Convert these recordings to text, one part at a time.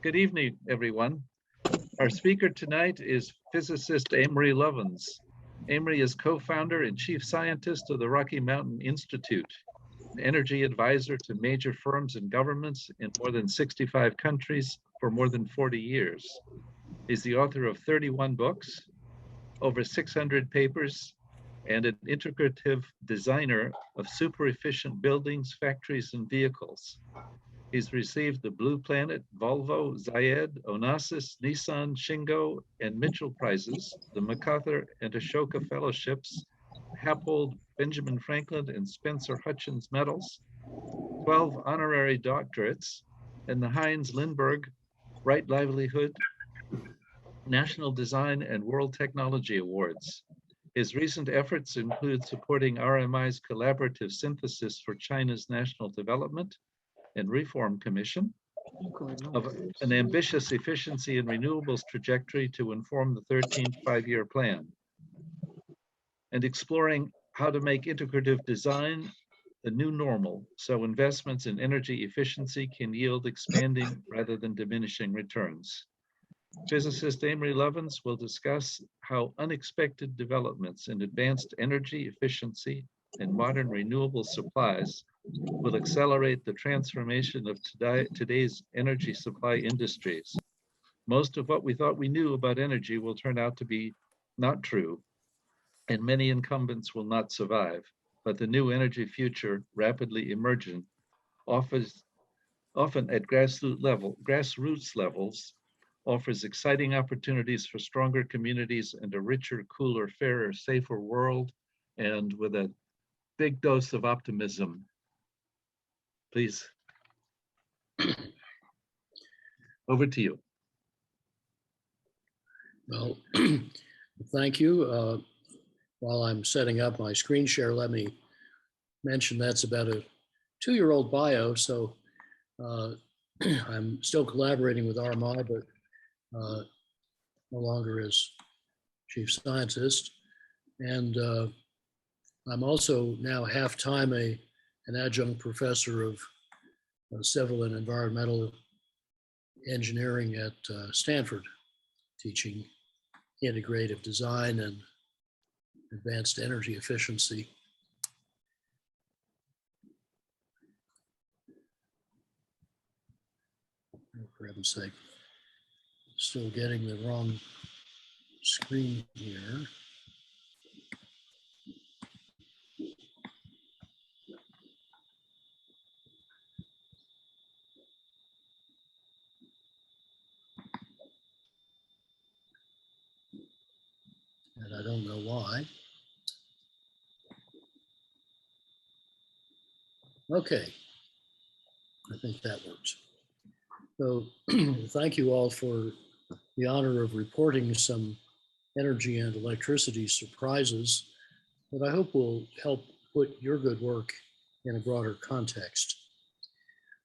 Good evening, everyone. Our speaker tonight is physicist Amory Lovins. Amory is co-founder and chief scientist of the Rocky Mountain Institute, an energy advisor to major firms and governments in more than 65 countries for more than 40 years. He's the author of 31 books, over 600 papers, and an integrative designer of super efficient buildings, factories, and vehicles. He's received the Blue Planet, Volvo, Zayed, Onassis, Nissan, Shingo, and Mitchell Prizes, the MacArthur and Ashoka Fellowships, Happold, Benjamin Franklin, and Spencer Hutchins Medals, 12 honorary doctorates, and the Heinz Lindbergh Right Livelihood, National Design, and World Technology Awards. His recent efforts include supporting RMI's collaborative synthesis for China's National Development and Reform Commission of an ambitious efficiency and renewables trajectory to inform the 13th five-year plan, and exploring how to make integrative design the new normal so investments in energy efficiency can yield expanding rather than diminishing returns. Physicist Amory Lovins will discuss how unexpected developments in advanced energy efficiency and modern renewable supplies will accelerate the transformation of today's energy supply industries. Most of what we thought we knew about energy will turn out to be not true, and many incumbents will not survive. But the new energy future, rapidly emergent, often at grassroots levels, offers exciting opportunities for stronger communities and a richer, cooler, fairer, safer world, and with a big dose of optimism. Please. Over to you. Well, thank you. While I'm setting up my screen share, let me mention that's about a 2-year-old bio, so I'm still collaborating with RMI, but no longer as chief scientist. And I'm also now half-time an adjunct professor of civil and environmental engineering at Stanford, teaching integrative design and advanced energy efficiency. For heaven's sake, still getting the wrong screen here. And I don't know why. Okay, I think that works. So thank you all for the honor of reporting some energy and electricity surprises that I hope will help put your good work in a broader context.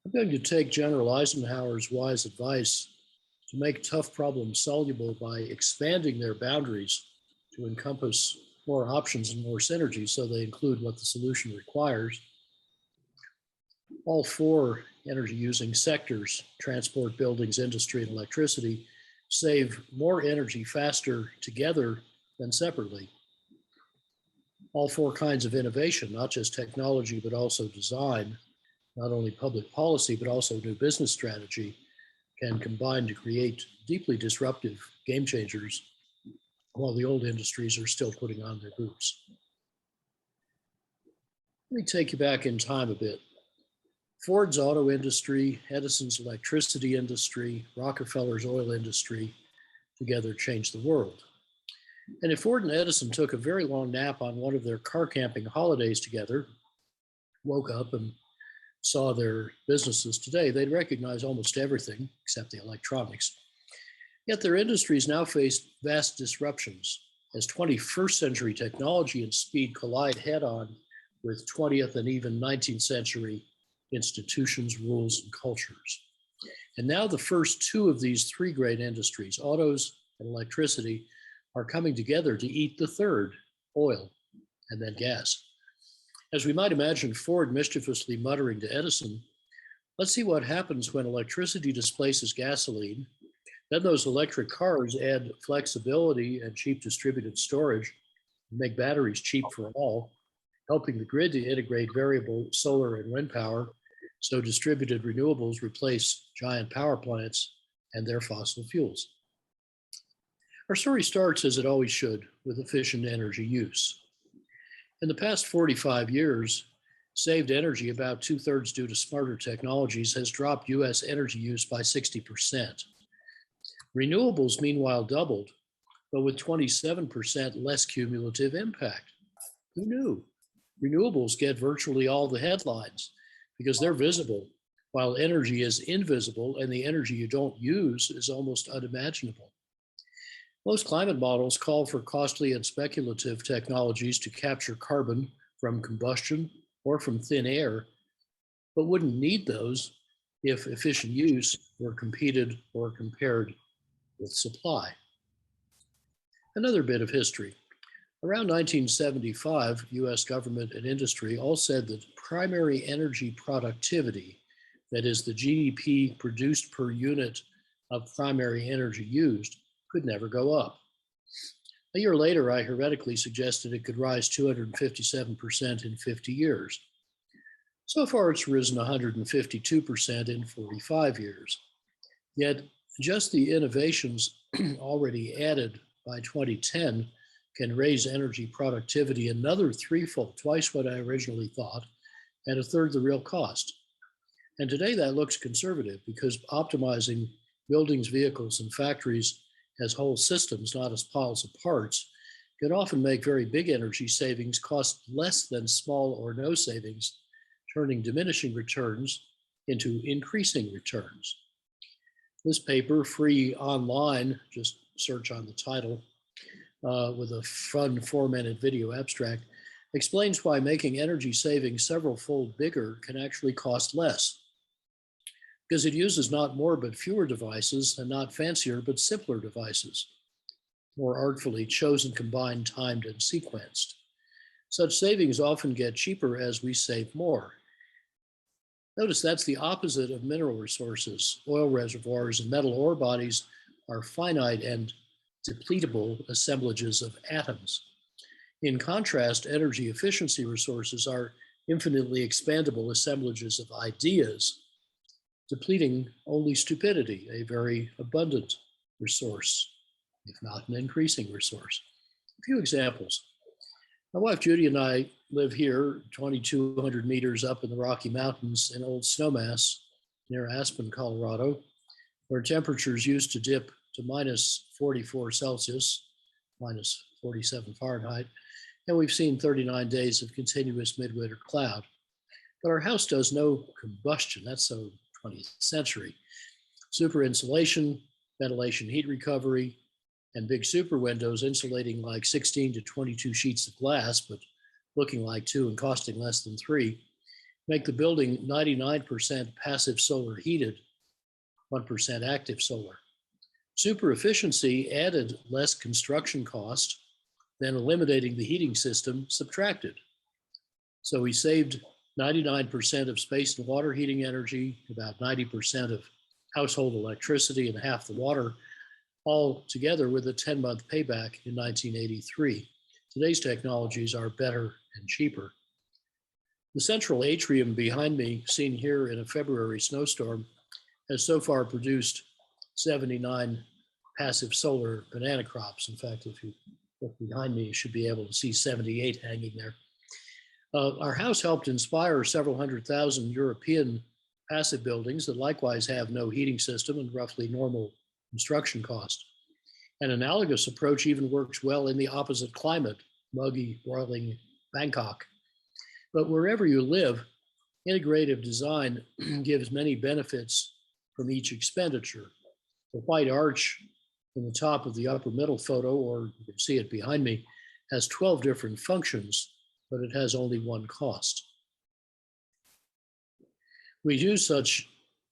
I'm going to take General Eisenhower's wise advice to make tough problems soluble by expanding their boundaries to encompass more options and more synergy so they include what the solution requires. All 4 energy using sectors, transport, buildings, industry, and electricity, save more energy faster together than separately. All 4 kinds of innovation, not just technology, but also design, not only public policy, but also new business strategy, can combine to create deeply disruptive game changers while the old industries are still putting on their boots. Let me take you back in time a bit. Ford's auto industry, Edison's electricity industry, Rockefeller's oil industry together changed the world. And if Ford and Edison took a very long nap on one of their car camping holidays together, woke up and saw their businesses today, they'd recognize almost everything except the electronics. Yet their industries now face vast disruptions as 21st century technology and speed collide head on with 20th and even 19th century institutions, rules, and cultures. And now the first 2 of these 3 great industries, autos and electricity, are coming together to eat the third, oil, and then gas. As we might imagine Ford mischievously muttering to Edison, Let's see what happens when electricity displaces gasoline. Then those electric cars add flexibility and cheap distributed storage, make batteries cheap for all, helping the grid to integrate variable solar and wind power, so distributed renewables replace giant power plants and their fossil fuels. Our story starts, as it always should, with efficient energy use. In the past 45 years, saved energy, about 2/3 due to smarter technologies, has dropped US energy use by 60%. Renewables, meanwhile, doubled, but with 27% less cumulative impact. Who knew? Renewables get virtually all the headlines because they're visible, while energy is invisible, and the energy you don't use is almost unimaginable. Most climate models call for costly and speculative technologies to capture carbon from combustion or from thin air, but wouldn't need those if efficient use were competed or compared with supply. Another bit of history. Around 1975, US government and industry all said that primary energy productivity, that is the GDP produced per unit of primary energy used, could never go up. A year later, I heretically suggested it could rise 257% in 50 years. So far, it's risen 152% in 45 years. Yet, just the innovations already added by 2010 can raise energy productivity another threefold, twice what I originally thought, and a third the real cost. And today that looks conservative because optimizing buildings, vehicles, and factories as whole systems, not as piles of parts, can often make very big energy savings cost less than small or no savings, turning diminishing returns into increasing returns. This paper, free online, just search on the title, with a fun 4-minute video abstract, explains why making energy savings several-fold bigger can actually cost less. Because it uses not more but fewer devices, and not fancier but simpler devices, more artfully chosen, combined, timed, and sequenced. Such savings often get cheaper as we save more. Notice that's the opposite of mineral resources. Oil reservoirs and metal ore bodies are finite and depletable assemblages of atoms. In contrast, energy efficiency resources are infinitely expandable assemblages of ideas, depleting only stupidity, a very abundant resource, if not an increasing resource. A few examples. My wife Judy and I live here 2,200 meters up in the Rocky Mountains in Old Snowmass near Aspen, Colorado, where temperatures used to dip to minus 44 Celsius, minus 47 Fahrenheit, and we've seen 39 days of continuous midwinter cloud. But our house does no combustion. That's so 20th century. Super insulation, ventilation, heat recovery, and big super windows insulating like 16 to 22 sheets of glass, but looking like 2 and costing less than 3, make the building 99% passive solar heated, 1% active solar. Super efficiency added less construction cost than eliminating the heating system subtracted. So we saved 99% of space and water heating energy, about 90% of household electricity, and half the water, all together with a 10-month payback in 1983. Today's technologies are better and cheaper. The central atrium behind me, seen here in a February snowstorm, has so far produced 79 passive solar banana crops. In fact, if you look behind me, you should be able to see 78 hanging there. Our house helped inspire several 100,000 European passive buildings that likewise have no heating system and roughly normal construction cost. An analogous approach even works well in the opposite climate, muggy, broiling Bangkok. But wherever you live, integrative design gives many benefits from each expenditure. The white arch in the top of the upper middle photo, or you can see it behind me, has 12 different functions, but it has only one cost. We use such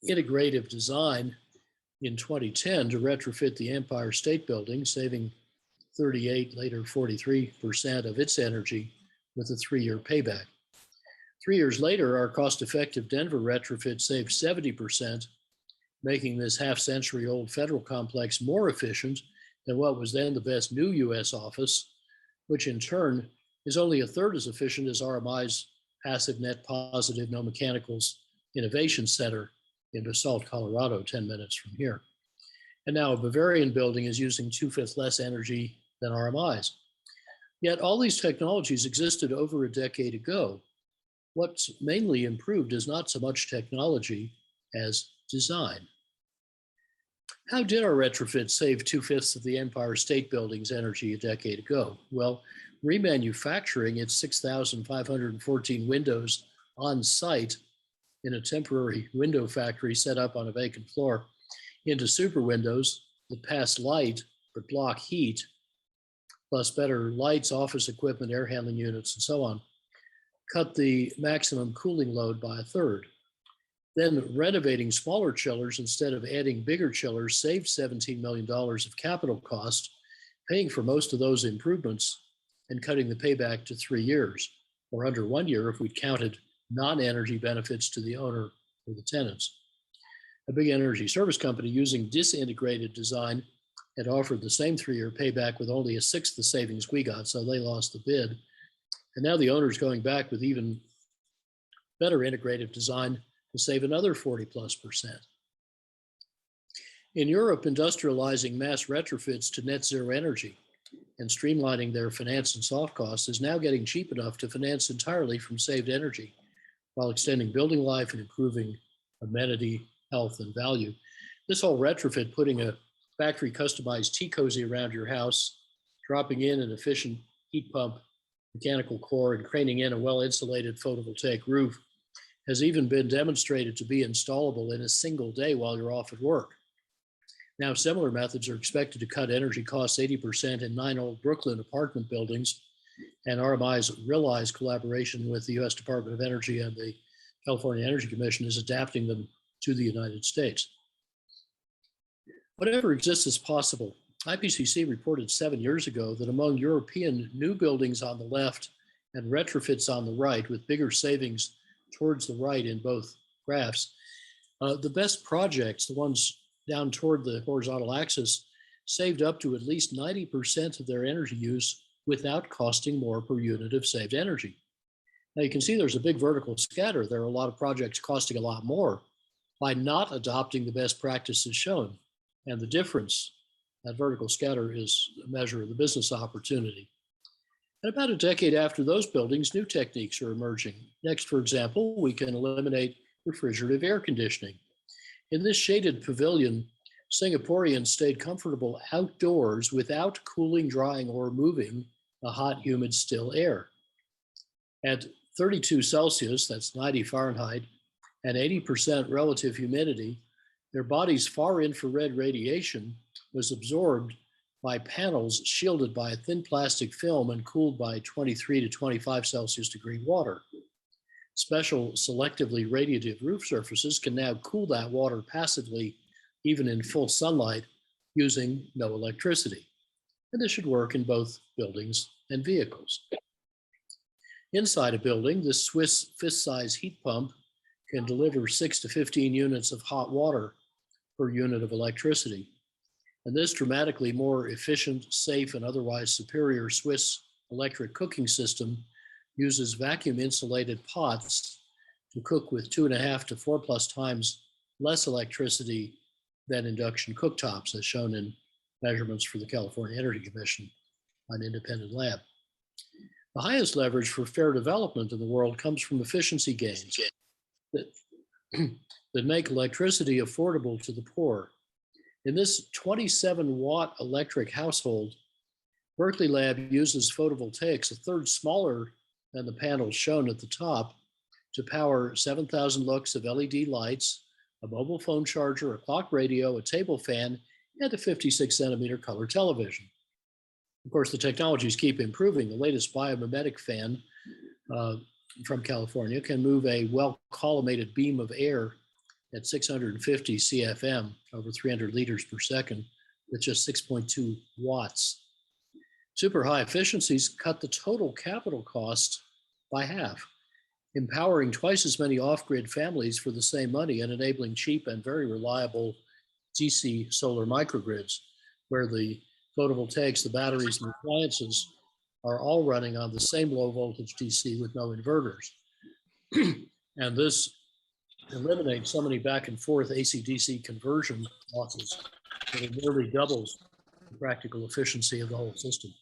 integrative design in 2010 to retrofit the Empire State Building, saving 38, later 43% of its energy with a 3-year payback. 3 years later, our cost-effective Denver retrofit saved 70%, making this half-century-old federal complex more efficient than what was then the best new US office, which in turn is only a third as efficient as RMI's passive net positive no mechanicals innovation center in Basalt, Colorado, 10 minutes from here. And now a Bavarian building is using 2/5 less energy than RMI's. Yet all these technologies existed over a decade ago. What's mainly improved is not so much technology as design. How did our retrofit save 2/5 of the Empire State Building's energy a decade ago? Well, remanufacturing its 6,514 windows on site in a temporary window factory set up on a vacant floor into super windows that pass light but block heat, plus better lights, office equipment, air handling units, and so on, cut the maximum cooling load by a third. Then renovating smaller chillers instead of adding bigger chillers saved $17 million of capital cost, paying for most of those improvements and cutting the payback to 3 years, or under 1 year if we'd counted non-energy benefits to the owner or the tenants. A big energy service company using disintegrated design had offered the same 3-year payback with only a sixth the savings we got, so they lost the bid. And now the owner's going back with even better integrative design to save another 40+%. In Europe, industrializing mass retrofits to net zero energy and streamlining their finance and soft costs is now getting cheap enough to finance entirely from saved energy, while extending building life and improving amenity, health, and value. This whole retrofit, putting a factory customized tea cozy around your house, dropping in an efficient heat pump, mechanical core, and craning in a well-insulated photovoltaic roof, has even been demonstrated to be installable in a single day while you're off at work. Now, similar methods are expected to cut energy costs 80% in 9 old Brooklyn apartment buildings, and RMI's Realize collaboration with the US Department of Energy and the California Energy Commission is adapting them to the United States. Whatever exists is possible. IPCC reported 7 years ago that among European new buildings on the left and retrofits on the right, with bigger savings towards the right in both graphs, the best projects, the ones down toward the horizontal axis, saved up to at least 90% of their energy use without costing more per unit of saved energy. Now you can see there's a big vertical scatter. There are a lot of projects costing a lot more by not adopting the best practices shown. And the difference, that vertical scatter, is a measure of the business opportunity. And about a decade after those buildings, new techniques are emerging. Next, for example, we can eliminate refrigerative air conditioning. In this shaded pavilion, Singaporeans stayed comfortable outdoors without cooling, drying, or moving the hot, humid, still air. At 32 Celsius, that's 90 Fahrenheit, and 80% relative humidity, their body's far infrared radiation was absorbed by panels shielded by a thin plastic film and cooled by 23 to 25 Celsius degree water. Special selectively radiative roof surfaces can now cool that water passively, even in full sunlight, using no electricity. And this should work in both buildings and vehicles. Inside a building, this Swiss fist-size heat pump can deliver 6 to 15 units of hot water per unit of electricity. And this dramatically more efficient, safe, and otherwise superior Swiss electric cooking system uses vacuum insulated pots to cook with 2.5 to 4+ times less electricity than induction cooktops, as shown in measurements for the California Energy Commission, an independent lab. The highest leverage for fair development in the world comes from efficiency gains that make electricity affordable to the poor. In this 27-watt electric household, Berkeley Lab uses photovoltaics a third smaller than the panels shown at the top to power 7,000 lux of LED lights, a mobile phone charger, a clock radio, a table fan, and a 56-centimeter color television. Of course, the technologies keep improving. The latest biomimetic fan from California can move a well-collimated beam of air at 650 CFM, over 300 liters per second, with just 6.2 watts. Super high efficiencies cut the total capital cost by half. empowering twice as many off-grid families for the same money and enabling cheap and very reliable DC solar microgrids, where the photovoltaics, the batteries, and the appliances are all running on the same low voltage DC with no inverters. And this eliminates so many back and forth AC/DC conversion losses that it nearly doubles the practical efficiency of the whole system.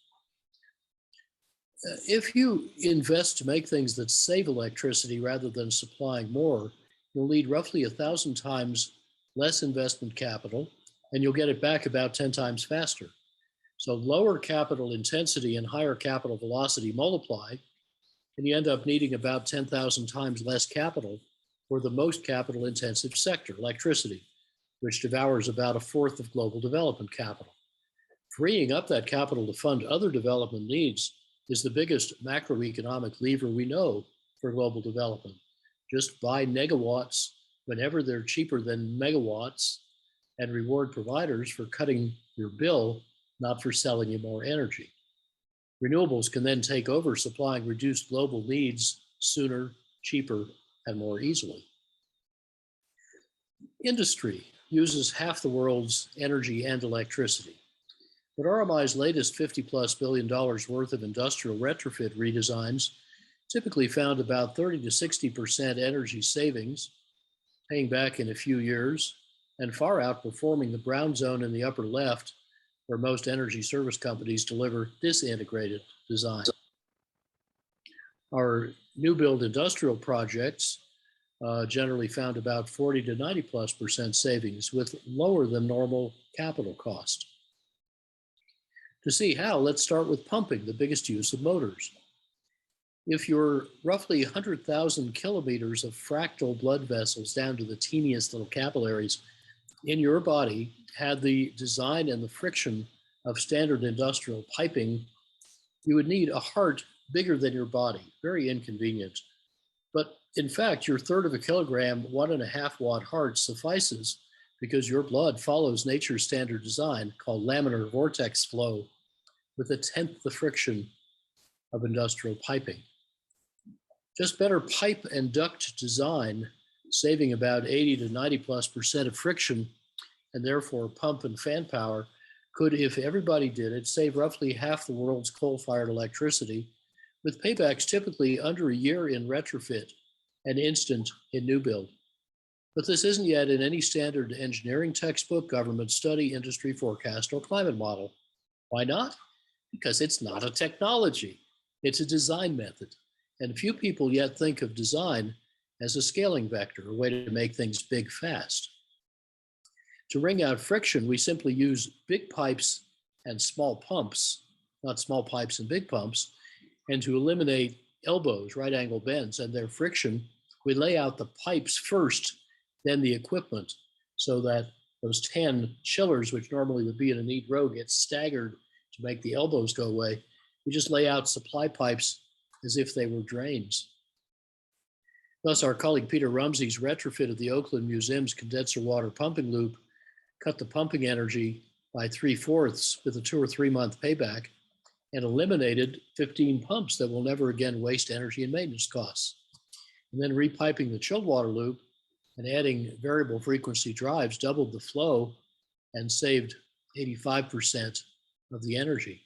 If you invest to make things that save electricity rather than supplying more, you'll need roughly 1,000 times less investment capital, and you'll get it back about 10 times faster. So lower capital intensity and higher capital velocity multiply, and you end up needing about 10,000 times less capital for the most capital intensive sector, electricity, which devours about 1/4 of global development capital. Freeing up that capital to fund other development needs is the biggest macroeconomic lever we know for global development. Just buy negawatts whenever they're cheaper than megawatts and reward providers for cutting your bill, not for selling you more energy. Renewables can then take over supplying reduced global needs sooner, cheaper, and more easily. Industry uses half the world's energy and electricity. But RMI's latest $50+ billion worth of industrial retrofit redesigns typically found about 30 to 60% energy savings, paying back in a few years, and far outperforming the brown zone in the upper left, where most energy service companies deliver disintegrated design. Our new build industrial projects generally found about 40 to 90+% savings with lower than normal capital cost. To see how, let's start with pumping, the biggest use of motors. If your roughly 100,000 kilometers of fractal blood vessels down to the teeniest little capillaries in your body had the design and the friction of standard industrial piping, you would need a heart bigger than your body, very inconvenient. But in fact, your 1/3 of a kilogram, 1.5 watt heart suffices because your blood follows nature's standard design called laminar vortex flow with 1/10 the friction of industrial piping. Just better pipe and duct design, saving about 80 to 90+% of friction and therefore pump and fan power, could, if everybody did it, save roughly half the world's coal-fired electricity, with paybacks typically under a year in retrofit and instant in new build. But this isn't yet in any standard engineering textbook, government study, industry forecast, or climate model. Why not? Because it's not a technology. It's a design method. And few people yet think of design as a scaling vector, a way to make things big fast. To wring out friction, we simply use big pipes and small pumps, not small pipes and big pumps, and to eliminate elbows, right angle bends, and their friction, we lay out the pipes first, then the equipment, so that those 10 chillers, which normally would be in a neat row, get staggered to make the elbows go away. We just lay out supply pipes as if they were drains. Thus, our colleague Peter Rumsey's retrofit of the Oakland Museum's condenser water pumping loop cut the pumping energy by 3/4 with a 2 or 3 month payback and eliminated 15 pumps that will never again waste energy and maintenance costs. And then repiping the chilled water loop and adding variable frequency drives doubled the flow and saved 85% of the energy.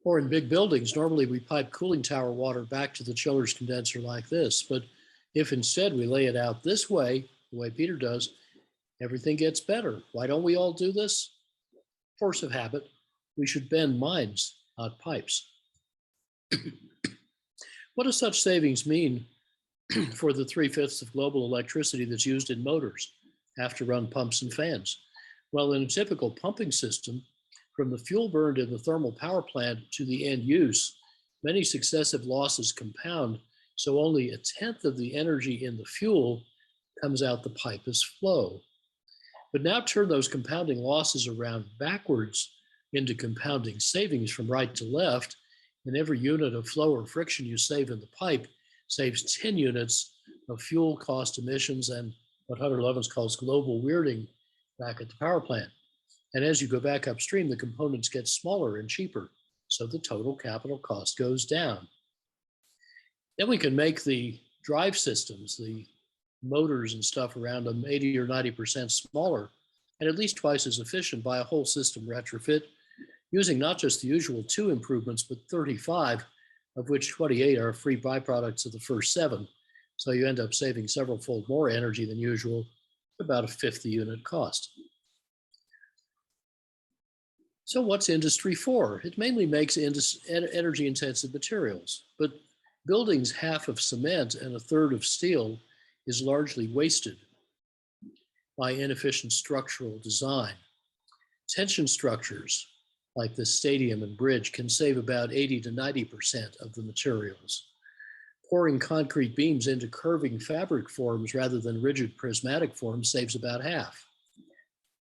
Or in big buildings, normally we pipe cooling tower water back to the chiller's condenser like this. But if instead we lay it out this way, the way Peter does, everything gets better. Why don't we all do this? Force of habit. We should bend minds, not pipes. What does such savings mean for the 3/5 of global electricity that's used in motors, have to run pumps and fans? Well, in a typical pumping system, from the fuel burned in the thermal power plant to the end use, many successive losses compound, so only 1/10 of the energy in the fuel comes out the pipe as flow. But now turn those compounding losses around backwards into compounding savings from right to left, and every unit of flow or friction you save in the pipe saves 10 units of fuel cost emissions and what Amory Lovins calls global weirding back at the power plant. And as you go back upstream, the components get smaller and cheaper, so the total capital cost goes down. Then we can make the drive systems, the motors and stuff around them 80 or 90% smaller and at least twice as efficient by a whole system retrofit, using not just the usual 2 improvements, but 35, of which 28 are free byproducts of the first 7. So you end up saving several fold more energy than usual, about a fifth the unit cost. So what's industry for? It mainly makes energy intensive materials, but buildings half of cement and a third of steel is largely wasted by inefficient structural design. Tension structures like the stadium and bridge can save about 80 to 90% of the materials. Pouring concrete beams into curving fabric forms rather than rigid prismatic forms saves about half.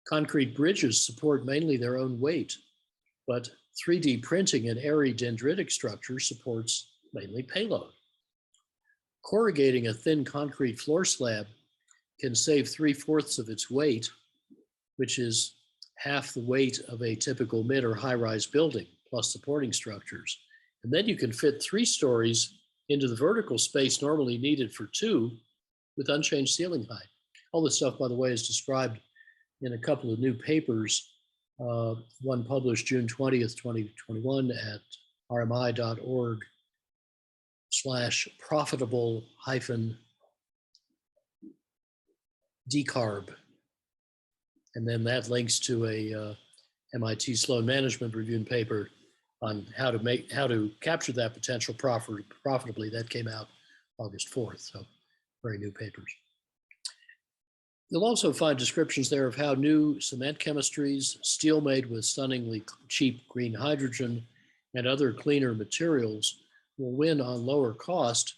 Concrete bridges support mainly their own weight, but 3D printing an airy dendritic structure supports mainly payload. Corrugating a thin concrete floor slab can save 3/4 of its weight, which is half the weight of a typical mid or high-rise building, plus supporting structures. And then you can fit 3 stories into the vertical space normally needed for 2 with unchanged ceiling height. All this stuff, by the way, is described in a couple of new papers, one published June 20th, 2021 at rmi.org/profitable-decarb. And then that links to a MIT Sloan Management Review paper on how to capture that potential profitably. That came out August 4th, so very new papers. You'll also find descriptions there of how new cement chemistries, steel made with stunningly cheap green hydrogen, and other cleaner materials will win on lower cost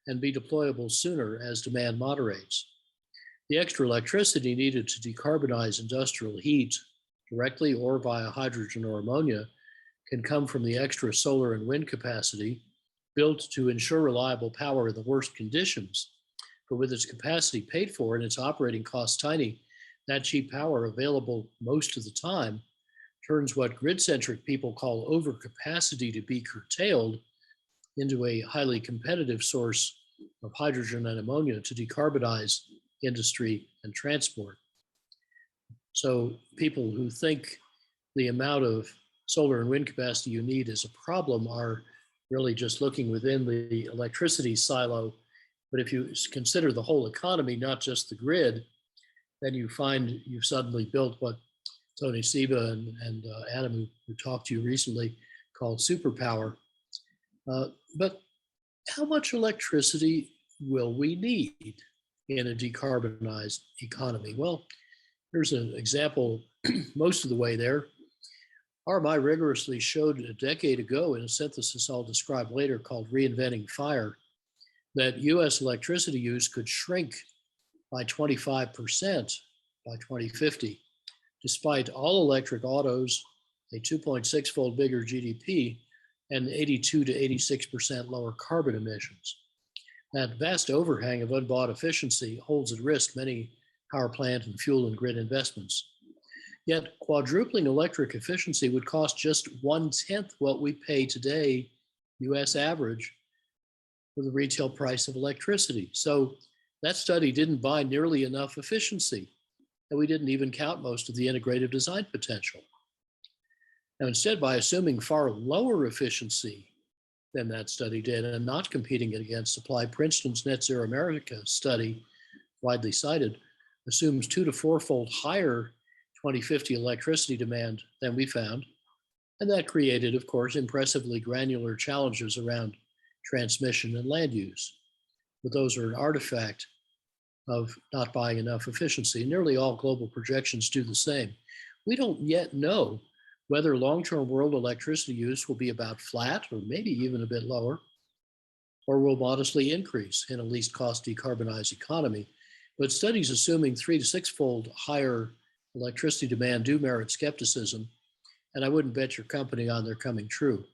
and be deployable sooner as demand moderates. The extra electricity needed to decarbonize industrial heat directly or via hydrogen or ammonia can come from the extra solar and wind capacity built to ensure reliable power in the worst conditions. But with its capacity paid for and its operating costs tiny, that cheap power available most of the time turns what grid-centric people call overcapacity to be curtailed into a highly competitive source of hydrogen and ammonia to decarbonize industry and transport. So people who think the amount of solar and wind capacity you need is a problem are really just looking within the electricity silo. But if you consider the whole economy, not just the grid, then you find you've suddenly built what Tony Seba and Adam, who talked to you recently, called superpower. But how much electricity will we need in a decarbonized economy? Well, here's an example most of the way there. RMI rigorously showed a decade ago in a synthesis I'll describe later called Reinventing Fire that US electricity use could shrink by 25% by 2050, despite all electric autos, a 2.6-fold bigger GDP, and 82 to 86% lower carbon emissions. That vast overhang of unbought efficiency holds at risk many power plant and fuel and grid investments. Yet quadrupling electric efficiency would cost just 1/10 what we pay today, US average, for the retail price of electricity. So that study didn't buy nearly enough efficiency, and we didn't even count most of the integrative design potential. Now, instead, by assuming far lower efficiency than that study did and not competing it against supply, Princeton's Net Zero America study, widely cited, assumes 2 to 4-fold higher 2050 electricity demand than we found. And that created, of course, impressively granular challenges around transmission and land use. But those are an artifact of not buying enough efficiency. Nearly all global projections do the same. We don't yet know whether long-term world electricity use will be about flat or maybe even a bit lower, or will modestly increase in a least cost decarbonized economy. But studies assuming 3 to 6-fold higher electricity demand do merit skepticism, and I wouldn't bet your company on their coming true.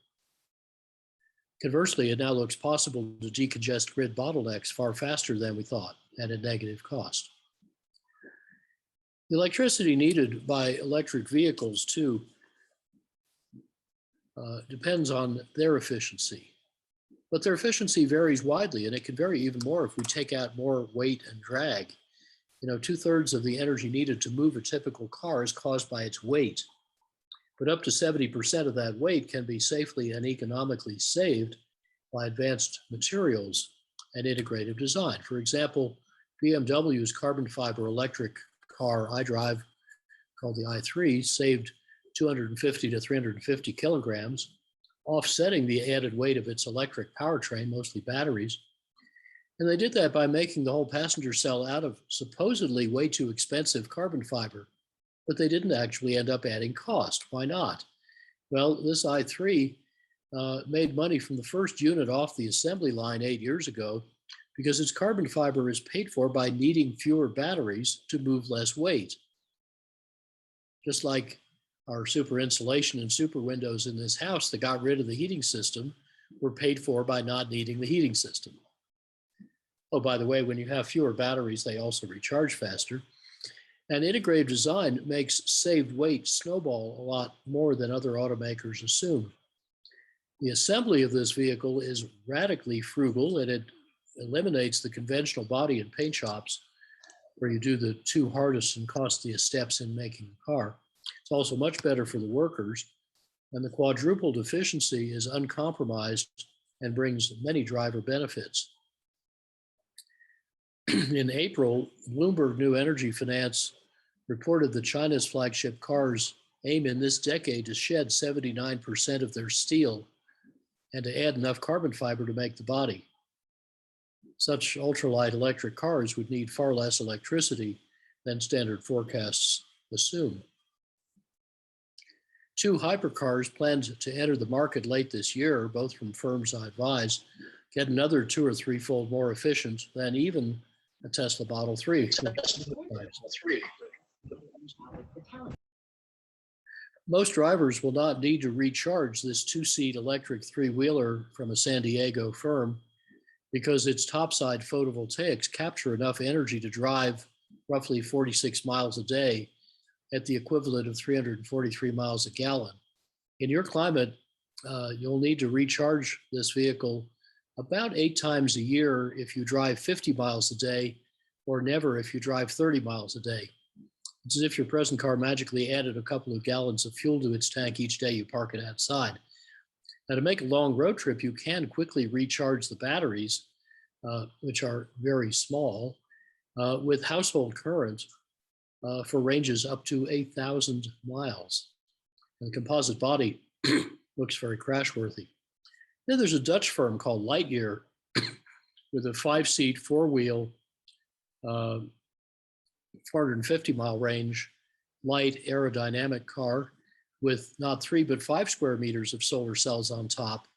Conversely, it now looks possible to decongest grid bottlenecks far faster than we thought at a negative cost. The electricity needed by electric vehicles, too, depends on their efficiency. but their efficiency varies widely, and it can vary even more if we take out more weight and drag. You know, 2/3 of the energy needed to move a typical car is caused by its weight, but up to 70% of that weight can be safely and economically saved by advanced materials and integrative design. For example, BMW's carbon fiber electric car I drive, called the i3, saved 250 to 350 kilograms, offsetting the added weight of its electric powertrain, mostly batteries. And they did that by making the whole passenger cell out of supposedly way too expensive carbon fiber, but they didn't actually end up adding cost. Why not? Well, this i3 made money from the first unit off the assembly line 8 years ago because its carbon fiber is paid for by needing fewer batteries to move less weight. Just like our super insulation and super windows in this house that got rid of the heating system were paid for by not needing the heating system. Oh, by the way, when you have fewer batteries, they also recharge faster. And integrative design makes saved weight snowball a lot more than other automakers assume. The assembly of this vehicle is radically frugal, and it eliminates the conventional body and paint shops where you do the two hardest and costliest steps in making a car. It's also much better for the workers, and the quadrupled efficiency is uncompromised and brings many driver benefits. In April, Bloomberg New Energy Finance reported that China's flagship cars aim in this decade to shed 79% of their steel and to add enough carbon fiber to make the body. Such ultralight electric cars would need far less electricity than standard forecasts assume. 2 hypercars planned to enter the market late this year, both from firms I advise, get another 2- or 3-fold more efficient than even a Tesla Model 3. Most drivers will not need to recharge this 2-seat electric 3-wheeler from a San Diego firm because its topside photovoltaics capture enough energy to drive roughly 46 miles a day at the equivalent of 343 miles a gallon. In your climate, you'll need to recharge this vehicle about 8 times a year if you drive 50 miles a day, or never if you drive 30 miles a day. It's as if your present car magically added a couple of gallons of fuel to its tank each day you park it outside. Now, to make a long road trip, you can quickly recharge the batteries, which are very small, with household current for ranges up to 8,000 miles. And the composite body looks very crashworthy. Then there's a Dutch firm called Lightyear with a 5-seat, 4-wheel, 450-mile range, light aerodynamic car with not 3 but 5 square meters of solar cells on top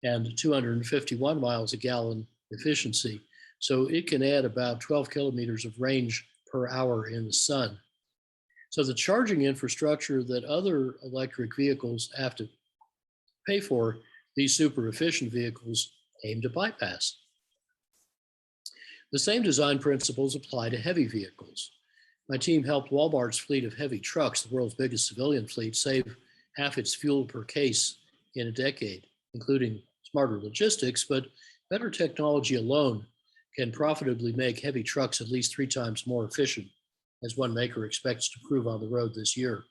and 251 miles a gallon efficiency. So it can add about 12 kilometers of range per hour in the sun. So the charging infrastructure that other electric vehicles have to pay for, these super efficient vehicles aim to bypass. The same design principles apply to heavy vehicles. My team helped Walmart's fleet of heavy trucks, the world's biggest civilian fleet, save half its fuel per case in a decade, including smarter logistics, but better technology alone can profitably make heavy trucks at least 3 times more efficient, as one maker expects to prove on the road this year.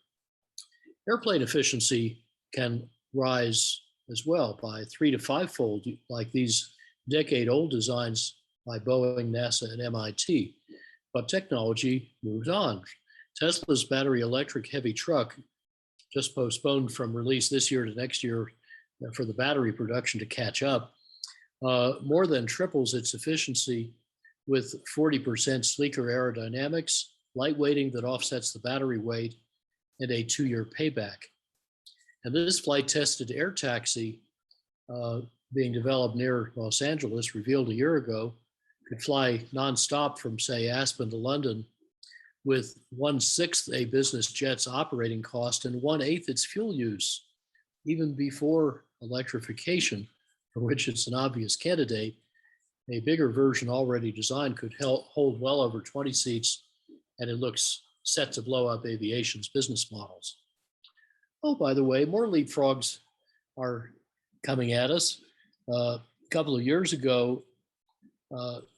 Airplane efficiency can rise as well by 3 to 5-fold, like these decade-old designs by Boeing, NASA, and MIT. But technology moves on. Tesla's battery electric heavy truck, just postponed from release this year to next year for the battery production to catch up, more than triples its efficiency with 40% sleeker aerodynamics, lightweighting that offsets the battery weight, and a 2-year payback. And this flight tested air taxi being developed near Los Angeles, revealed a year ago, could fly nonstop from, say, Aspen to London with 1/6 a business jet's operating cost and 1/8 its fuel use, even before electrification, for which it's an obvious candidate. A bigger version already designed could hold well over 20 seats, and it looks set to blow up aviation's business models. Oh, by the way, more leapfrogs are coming at us. couple of years ago,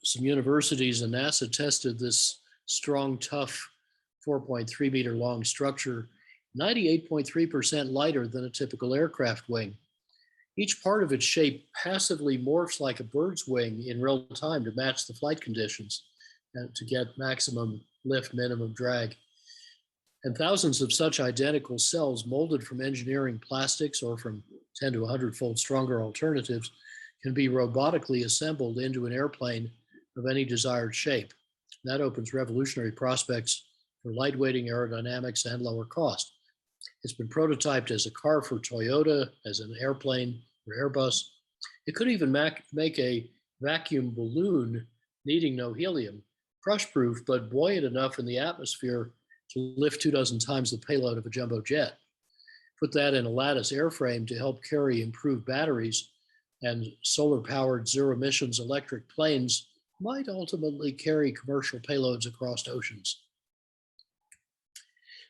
some universities and NASA tested this strong, tough 4.3 meter long structure, 98.3% lighter than a typical aircraft wing. Each part of its shape passively morphs like a bird's wing in real time to match the flight conditions and to get maximum lift, minimum drag. And thousands of such identical cells molded from engineering plastics or from 10 to 100-fold stronger alternatives can be robotically assembled into an airplane of any desired shape. That opens revolutionary prospects for lightweighting, aerodynamics, and lower cost. It's been prototyped as a car for Toyota, as an airplane for Airbus. It could even make a vacuum balloon needing no helium, crush-proof but buoyant enough in the atmosphere to lift 24 times the payload of a jumbo jet. Put that in a lattice airframe to help carry improved batteries, and solar-powered zero-emissions electric planes might ultimately carry commercial payloads across oceans.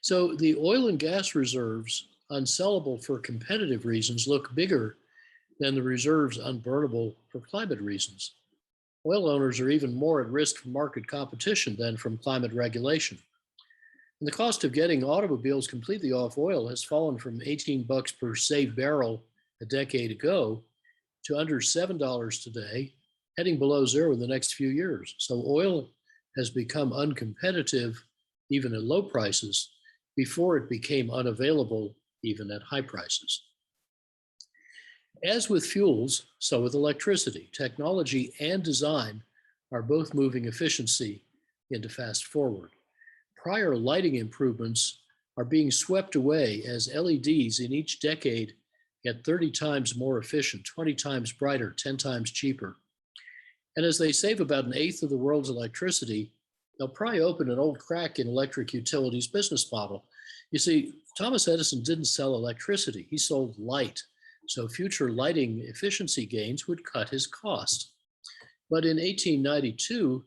So the oil and gas reserves, unsellable for competitive reasons, look bigger than the reserves unburnable for climate reasons. Oil owners are even more at risk from market competition than from climate regulation. And the cost of getting automobiles completely off oil has fallen from $18 per saved barrel a decade ago to under $7 today, heading below zero in the next few years. So oil has become uncompetitive even at low prices before it became unavailable even at high prices. As with fuels, so with electricity, technology and design are both moving efficiency into fast forward. Prior lighting improvements are being swept away as LEDs in each decade get 30 times more efficient, 20 times brighter, 10 times cheaper. And as they save about 1/8 of the world's electricity, they'll pry open an old crack in electric utilities business model. You see, Thomas Edison didn't sell electricity, he sold light. So future lighting efficiency gains would cut his cost. But in 1892,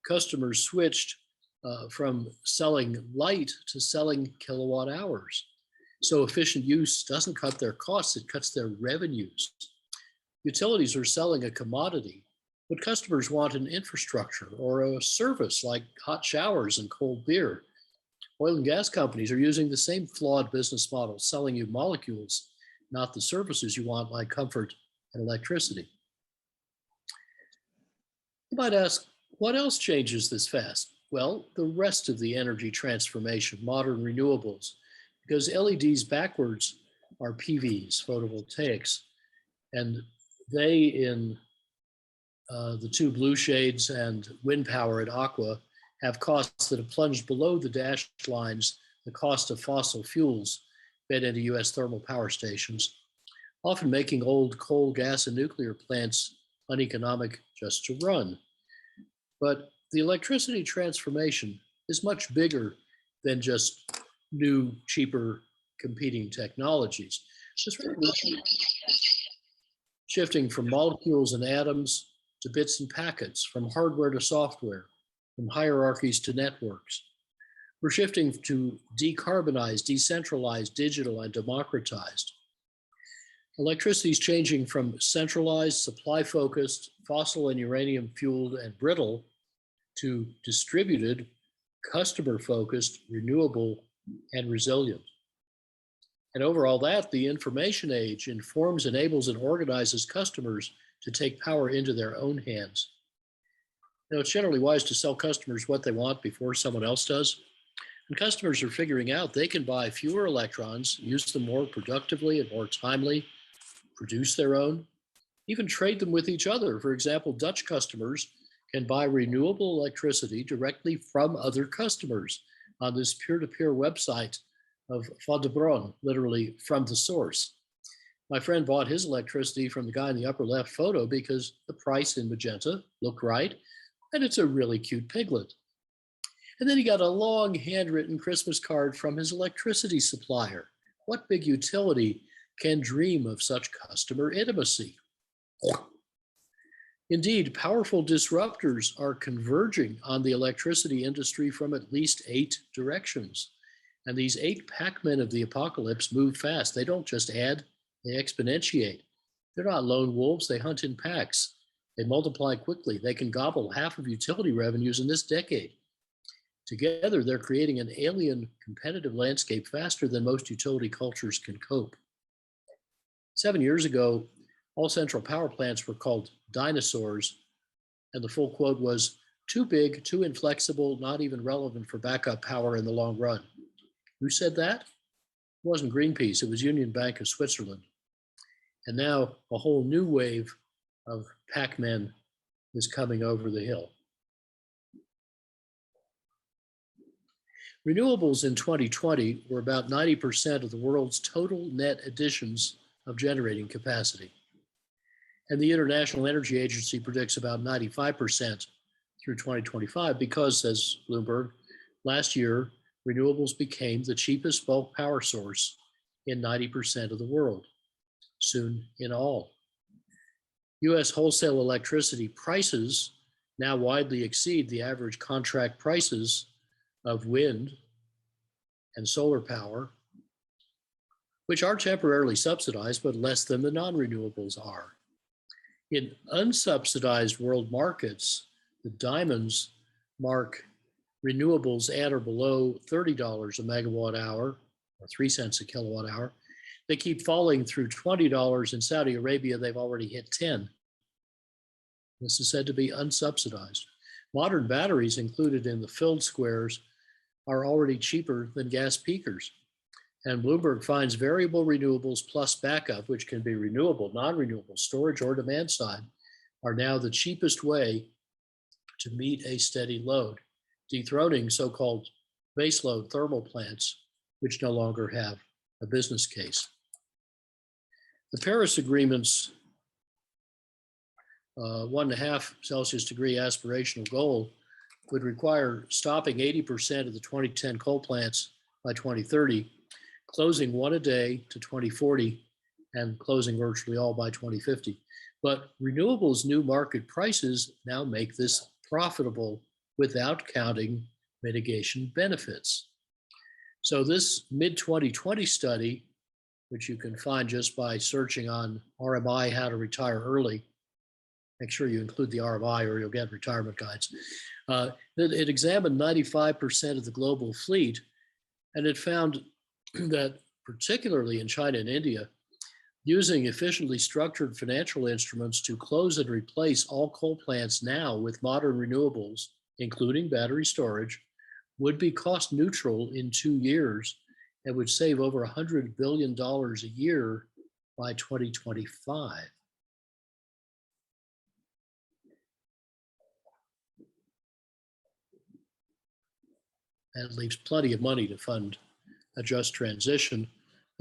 customers switched from selling light to selling kilowatt hours. So efficient use doesn't cut their costs, it cuts their revenues. Utilities are selling a commodity, but customers want an infrastructure or a service like hot showers and cold beer. Oil and gas companies are using the same flawed business model, selling you molecules, not the services you want like comfort and electricity. You might ask, what else changes this fast? Well, the rest of the energy transformation, modern renewables, because LEDs backwards are PVs, photovoltaics, and they in the two blue shades and wind power at Aqua have costs that have plunged below the dashed lines, the cost of fossil fuels fed into US thermal power stations, often making old coal, gas, and nuclear plants uneconomic just to run. But the electricity transformation is much bigger than just new, cheaper competing technologies. Shifting from molecules and atoms to bits and packets, from hardware to software, from hierarchies to networks. We're shifting to decarbonized, decentralized, digital, and democratized. Electricity is changing from centralized, supply-focused, fossil and uranium-fueled and brittle to distributed, customer-focused, renewable, and resilient. And over all that, the information age informs, enables, and organizes customers to take power into their own hands. You know, it's generally wise to sell customers what they want before someone else does. And customers are figuring out they can buy fewer electrons, use them more productively and more timely, produce their own, even trade them with each other. For example, Dutch customers can buy renewable electricity directly from other customers on this peer-to-peer website of Van de Bron, literally from the source. My friend bought his electricity from the guy in the upper left photo because the price in magenta looked right, and it's a really cute piglet. And then he got a long handwritten Christmas card from his electricity supplier. What big utility can dream of such customer intimacy? Indeed, powerful disruptors are converging on the electricity industry from at least 8 directions. And these 8 Pac-Men of the apocalypse move fast. They don't just add, they exponentiate. They're not lone wolves. They hunt in packs. They multiply quickly. They can gobble half of utility revenues in this decade. Together, they're creating an alien competitive landscape faster than most utility cultures can cope. 7 years ago, all central power plants were called dinosaurs, and the full quote was, "Too big, too inflexible, not even relevant for backup power in the long run." Who said that? It wasn't Greenpeace, it was Union Bank of Switzerland. And now a whole new wave of Pac-Men is coming over the hill. Renewables in 2020 were about 90% of the world's total net additions of generating capacity. And the International Energy Agency predicts about 95% through 2025 because, says Bloomberg, last year, renewables became the cheapest bulk power source in 90% of the world, soon in all. US wholesale electricity prices now widely exceed the average contract prices of wind and solar power, which are temporarily subsidized, but less than the non-renewables are. In unsubsidized world markets, the diamonds mark renewables at or below $30 a megawatt hour, or 3 cents a kilowatt hour. They keep falling through $20. In Saudi Arabia, they've already hit 10. This is said to be unsubsidized. Modern batteries included in the filled squares are already cheaper than gas peakers. And Bloomberg finds variable renewables plus backup, which can be renewable, non-renewable, storage, or demand side, are now the cheapest way to meet a steady load, dethroning so-called baseload thermal plants, which no longer have a business case. The Paris Agreement's 1.5 Celsius degree aspirational goal would require stopping 80% of the 2010 coal plants by 2030, closing one a day to 2040, and closing virtually all by 2050. But renewables' new market prices now make this profitable without counting mitigation benefits. So this mid-2020 study, which you can find just by searching on RMI, how to retire early, make sure you include the RMI or you'll get retirement guides. It examined 95% of the global fleet, and it found that particularly in China and India, using efficiently structured financial instruments to close and replace all coal plants now with modern renewables, including battery storage, would be cost neutral in 2 years and would save over $100 billion a year by 2025. That leaves plenty of money to fund a just transition,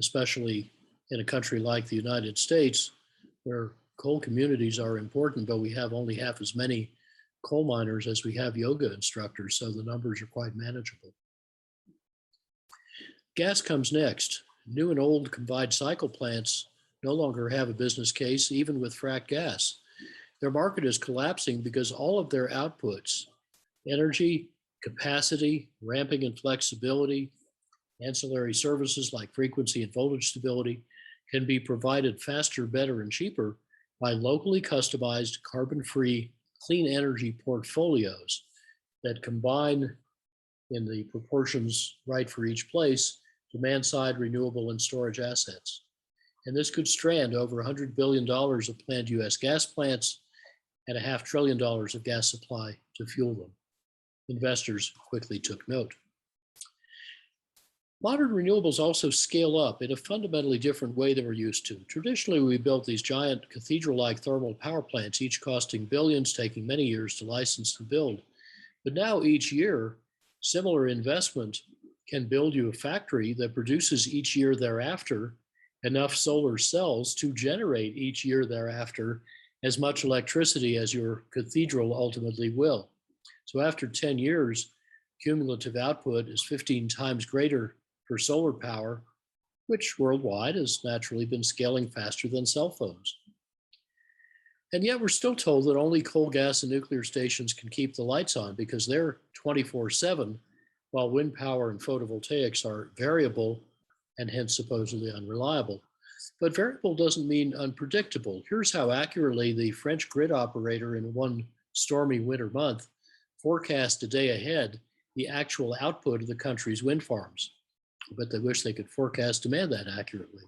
especially in a country like the United States, where coal communities are important, but we have only half as many coal miners as we have yoga instructors, so the numbers are quite manageable. Gas comes next. New and old combined cycle plants no longer have a business case, even with fracked gas. Their market is collapsing because all of their outputs, energy, capacity, ramping and flexibility, ancillary services like frequency and voltage stability, can be provided faster, better, and cheaper by locally customized carbon-free clean energy portfolios that combine in the proportions right for each place, demand side, renewable, and storage assets. And this could strand over $100 billion of planned US gas plants and $500 billion of gas supply to fuel them. Investors quickly took note. Modern renewables also scale up in a fundamentally different way than we're used to. Traditionally, we built these giant cathedral-like thermal power plants, each costing billions, taking many years to license and build. But now each year, similar investment can build you a factory that produces each year thereafter enough solar cells to generate each year thereafter as much electricity as your cathedral ultimately will. So after 10 years, cumulative output is 15 times greater for solar power, which worldwide has naturally been scaling faster than cell phones. And yet we're still told that only coal, gas, and nuclear stations can keep the lights on because they're 24/7, while wind power and photovoltaics are variable and hence supposedly unreliable. But variable doesn't mean unpredictable. Here's how accurately the French grid operator in one stormy winter month forecast a day ahead the actual output of the country's wind farms. But they wish they could forecast demand that accurately.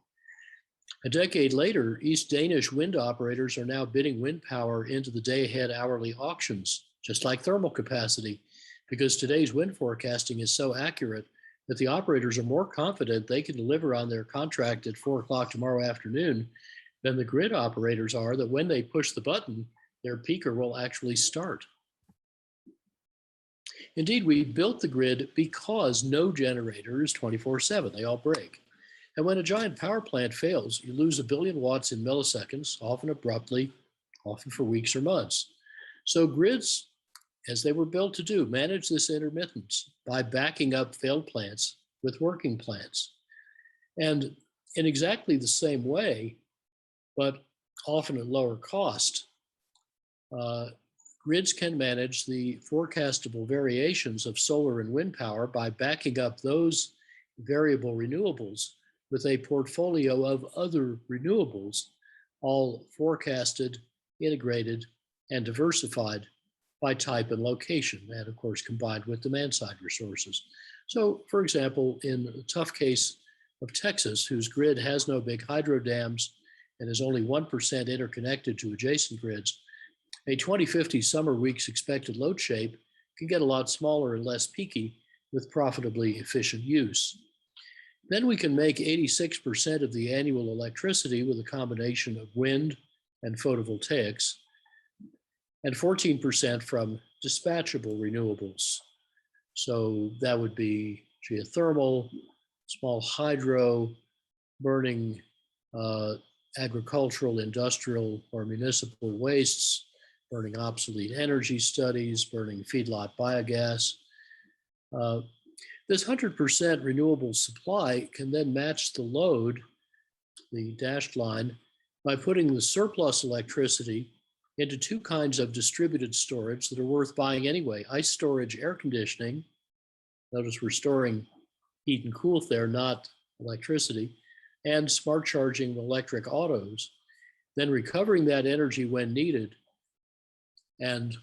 A decade later, East Danish wind operators are now bidding wind power into the day-ahead hourly auctions, just like thermal capacity, because today's wind forecasting is so accurate that the operators are more confident they can deliver on their contract at 4 o'clock tomorrow afternoon than the grid operators are that when they push the button, their peaker will actually start. Indeed, we built the grid because no generator is 24/7. They all break. And when a giant power plant fails, you lose 1 billion watts in milliseconds, often abruptly, often for weeks or months. So grids, as they were built to do, manage this intermittence by backing up failed plants with working plants. And in exactly the same way, but often at lower cost, grids can manage the forecastable variations of solar and wind power by backing up those variable renewables with a portfolio of other renewables, all forecasted, integrated, and diversified by type and location, and of course combined with demand side resources. So for example, in the tough case of Texas, whose grid has no big hydro dams and is only 1% interconnected to adjacent grids, a 2050 summer week's expected load shape can get a lot smaller and less peaky with profitably efficient use. Then we can make 86% of the annual electricity with a combination of wind and photovoltaics, and 14% from dispatchable renewables. So that would be geothermal, small hydro, burning agricultural, industrial, or municipal wastes, burning obsolete energy studies, burning feedlot biogas. This 100% renewable supply can then match the load, the dashed line, by putting the surplus electricity into two kinds of distributed storage that are worth buying anyway. Ice storage, air conditioning. Notice we're storing heat and cool there, not electricity, and smart charging electric autos, then recovering that energy when needed and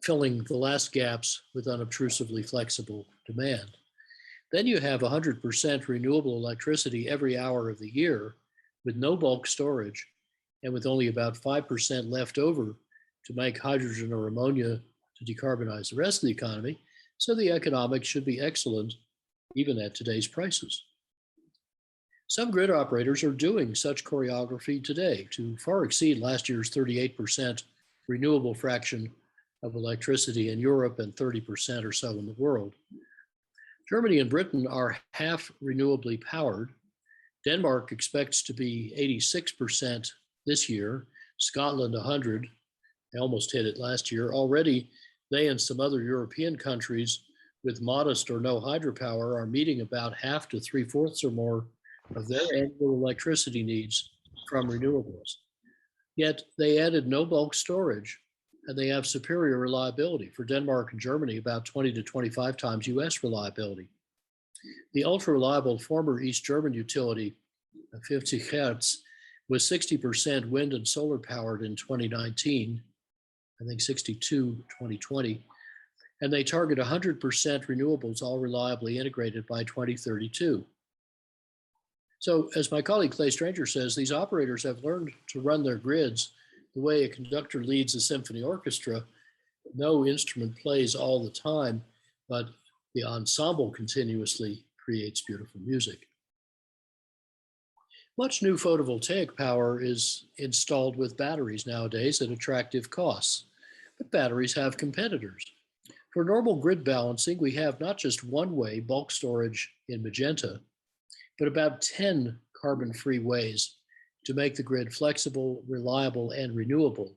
filling the last gaps with unobtrusively flexible demand. Then you have 100% renewable electricity every hour of the year with no bulk storage and with only about 5% left over to make hydrogen or ammonia to decarbonize the rest of the economy. So the economics should be excellent even at today's prices. Some grid operators are doing such choreography today to far exceed last year's 38% renewable fraction of electricity in Europe and 30% or so in the world. Germany and Britain are half renewably powered. Denmark expects to be 86% this year, Scotland 100, they almost hit it last year. Already, they and some other European countries with modest or no hydropower are meeting about half to 3/4 or more of their annual electricity needs from renewables. Yet they added no bulk storage and they have superior reliability. For Denmark and Germany, about 20 to 25 times US reliability. The ultra reliable former East German utility, 50Hertz, was 60% wind and solar powered in 2019, I think 62, 2020, and they target 100% renewables all reliably integrated by 2032. So as my colleague Clay Stranger says, these operators have learned to run their grids the way a conductor leads a symphony orchestra. No instrument plays all the time, but the ensemble continuously creates beautiful music. Much new photovoltaic power is installed with batteries nowadays at attractive costs, but batteries have competitors. For normal grid balancing, we have not just one-way bulk storage in magenta, but about 10 carbon-free ways to make the grid flexible, reliable, and renewable.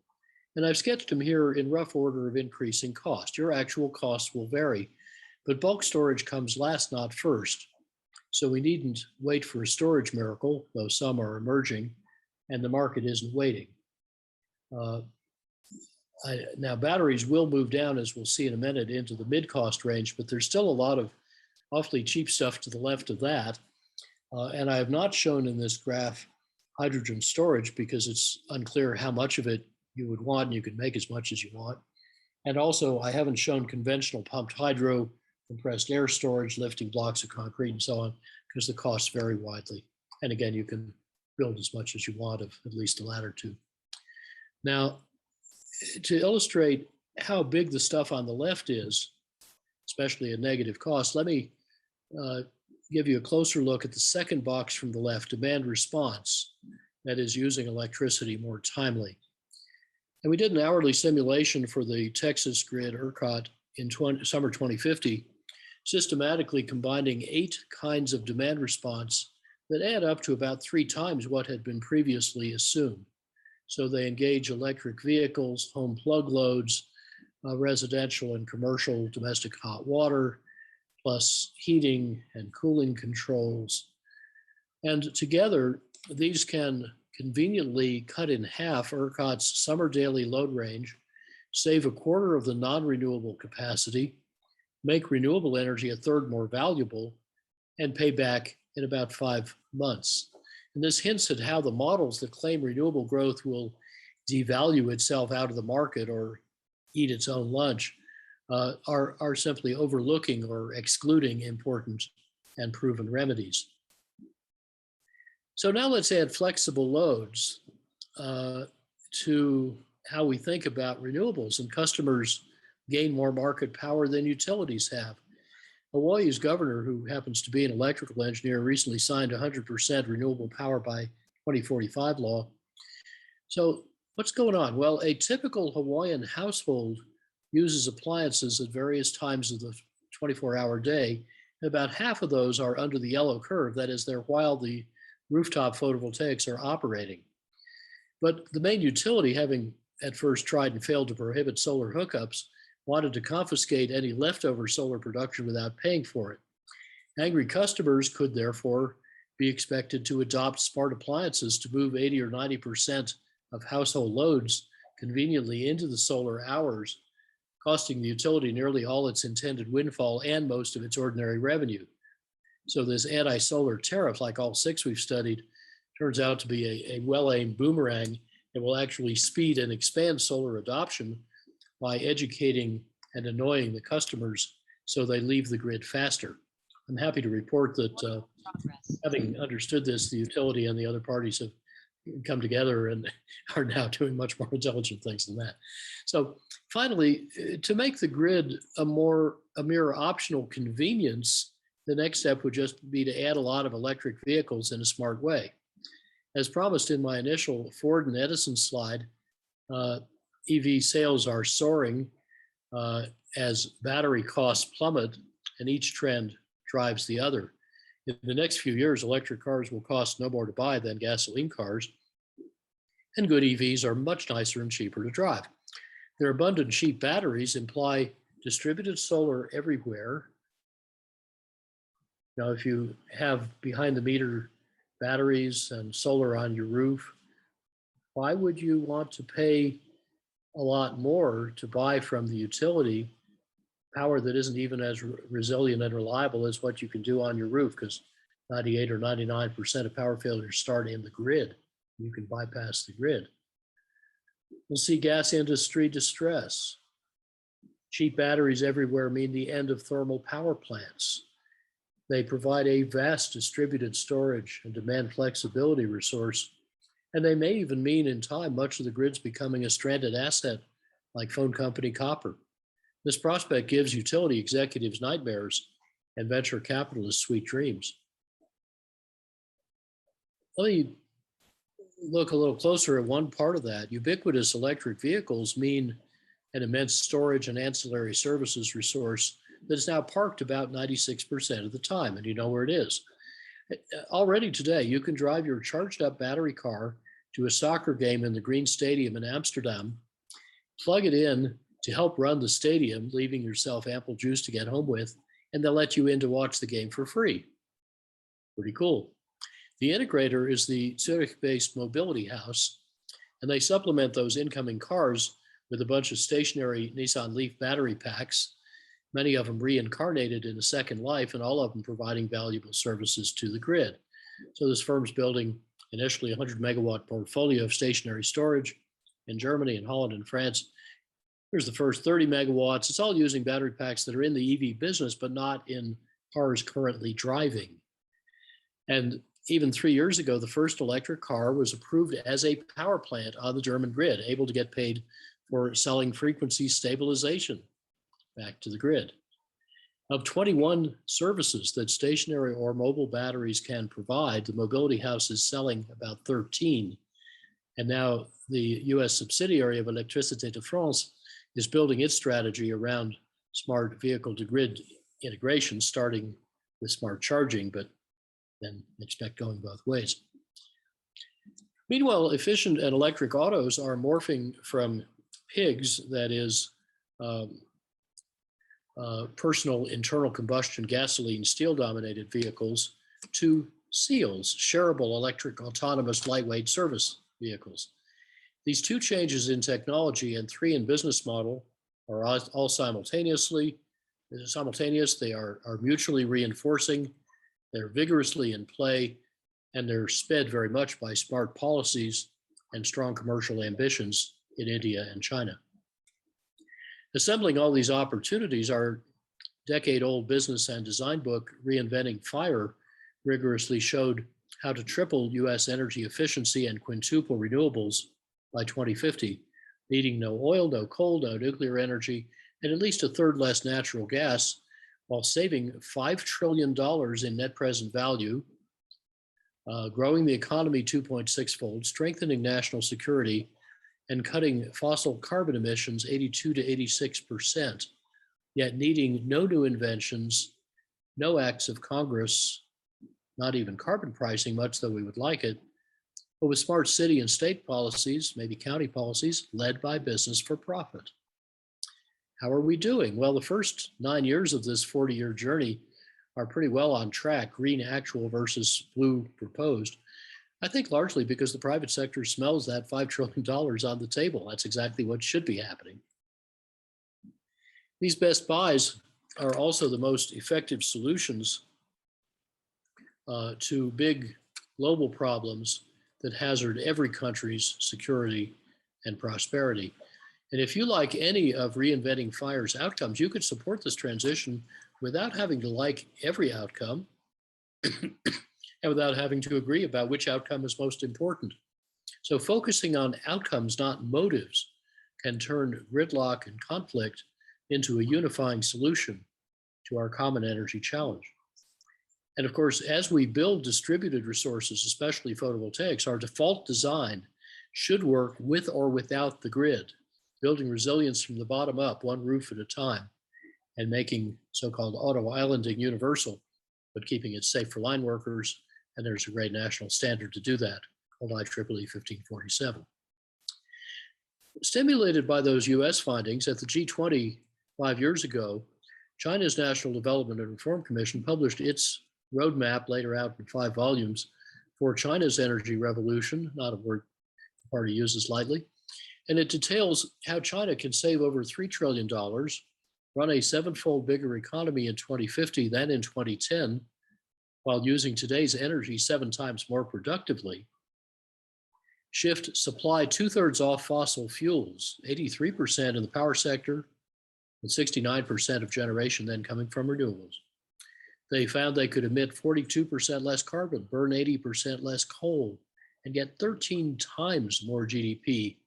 And I've sketched them here in rough order of increasing cost. Your actual costs will vary, but bulk storage comes last, not first. So we needn't wait for a storage miracle, though some are emerging, and the market isn't waiting. Now, batteries will move down, as we'll see in a minute, into the mid-cost range, but there's still a lot of awfully cheap stuff to the left of that. And I have not shown in this graph hydrogen storage because it's unclear how much of it you would want, and you can make as much as you want. And also, I haven't shown conventional pumped hydro, compressed air storage, lifting blocks of concrete, and so on, because the costs vary widely. And again, you can build as much as you want of at least the latter two. Now, to illustrate how big the stuff on the left is, especially at negative cost, let me give you a closer look at the second box from the left, demand response, that is using electricity more timely. And we did an hourly simulation for the Texas grid ERCOT in summer 2050, systematically combining 8 kinds of demand response that add up to about 3 times what had been previously assumed. So they engage electric vehicles, home plug loads, residential and commercial domestic hot water, plus heating and cooling controls. And together, these can conveniently cut in half ERCOT's summer daily load range, save a quarter of the non-renewable capacity, make renewable energy a third more valuable, and pay back in about 5 months. And this hints at how the models that claim renewable growth will devalue itself out of the market or eat its own lunch are simply overlooking or excluding important and proven remedies. So now let's add flexible loads to how we think about renewables, and customers gain more market power than utilities have. Hawaii's governor, who happens to be an electrical engineer, recently signed 100% renewable power by 2045 law. So what's going on? Well, a typical Hawaiian household uses appliances at various times of the 24-hour day. And about half of those are under the yellow curve. That is, they're while the rooftop photovoltaics are operating. But the main utility, having at first tried and failed to prohibit solar hookups, wanted to confiscate any leftover solar production without paying for it. Angry customers could therefore be expected to adopt smart appliances to move 80 or 90% of household loads conveniently into the solar hours, costing the utility nearly all its intended windfall and most of its ordinary revenue. So this anti-solar tariff, like all 6 we've studied, turns out to be a well-aimed boomerang that will actually speed and expand solar adoption by educating and annoying the customers so they leave the grid faster. I'm happy to report that having understood this, the utility and the other parties have come together and are now doing much more intelligent things than that. So finally, to make the grid a mere optional convenience, the next step would just be to add a lot of electric vehicles in a smart way. As promised in my initial Ford and Edison slide, EV sales are soaring as battery costs plummet, and each trend drives the other. In the next few years, electric cars will cost no more to buy than gasoline cars, and good EVs are much nicer and cheaper to drive. Their abundant cheap batteries imply distributed solar everywhere. Now, if you have behind the meter batteries and solar on your roof, why would you want to pay a lot more to buy from the utility power that isn't even as resilient and reliable as what you can do on your roof? Because 98 or 99% of power failures start in the grid. You can bypass the grid. We'll see gas industry distress. Cheap batteries everywhere mean the end of thermal power plants. They provide a vast distributed storage and demand flexibility resource, and they may even mean in time much of the grid's becoming a stranded asset like phone company copper. This prospect gives utility executives nightmares and venture capitalists sweet dreams. Let me look a little closer at one part of that. Ubiquitous electric vehicles mean an immense storage and ancillary services resource that is now parked about 96% of the time, and you know where it is. Already today, you can drive your charged up battery car to a soccer game in the Green Stadium in Amsterdam, plug it in to help run the stadium, leaving yourself ample juice to get home with, and they'll let you in to watch the game for free. Pretty cool. The integrator is the Zurich-based mobility house, and they supplement those incoming cars with a bunch of stationary Nissan Leaf battery packs, many of them reincarnated in a second life, and all of them providing valuable services to the grid. So this firm's building initially a 100 megawatt portfolio of stationary storage in Germany and Holland and France. Here's the first 30 megawatts. It's all using battery packs that are in the EV business, but not in cars currently driving. And even 3 years ago, the first electric car was approved as a power plant on the German grid, able to get paid for selling frequency stabilization back to the grid. Of 21 services that stationary or mobile batteries can provide, the Mobility House is selling about 13. And now the US subsidiary of Électricité de France is building its strategy around smart vehicle to grid integration, starting with smart charging, but then expect going both ways. Meanwhile, efficient and electric autos are morphing from pigs, that is, personal internal combustion gasoline steel dominated vehicles, to SEALs, shareable electric autonomous lightweight service vehicles. These two changes in technology and three in business model are all simultaneous. They are mutually reinforcing, they're vigorously in play, and they're sped very much by smart policies and strong commercial ambitions in India and China. Assembling all these opportunities, our decade-old business and design book, Reinventing Fire, rigorously showed how to triple US energy efficiency and quintuple renewables by 2050, needing no oil, no coal, no nuclear energy, and at least a third less natural gas, while saving $5 trillion in net present value, growing the economy 2.6-fold, strengthening national security, and cutting fossil carbon emissions 82 to 86%, yet needing no new inventions, no acts of Congress, not even carbon pricing, much though we would like it, but with smart city and state policies, maybe county policies, led by business for profit. How are we doing? Well, the first 9 years of this 40-year journey are pretty well on track, green actual versus blue proposed. I think largely because the private sector smells that $5 trillion on the table. That's exactly what should be happening. These best buys are also the most effective solutions to big global problems that hazard every country's security and prosperity. And if you like any of Reinventing Fire's outcomes, you could support this transition without having to like every outcome and without having to agree about which outcome is most important. So focusing on outcomes, not motives, can turn gridlock and conflict into a unifying solution to our common energy challenge. And of course, as we build distributed resources, especially photovoltaics, our default design should work with or without the grid, building resilience from the bottom up, one roof at a time, and making so-called auto-islanding universal, but keeping it safe for line workers. And there's a great national standard to do that, called IEEE 1547. Stimulated by those US findings, at the G20 5 years ago, China's National Development and Reform Commission published its roadmap, later out in 5 volumes, for China's energy revolution, not a word the party uses lightly. And it details how China can save over $3 trillion, run a 7-fold bigger economy in 2050 than in 2010, while using today's energy 7 times more productively, shift supply 2/3 off fossil fuels, 83% in the power sector, and 69% of generation then coming from renewables. They found they could emit 42% less carbon, burn 80% less coal, and get 13 times more GDP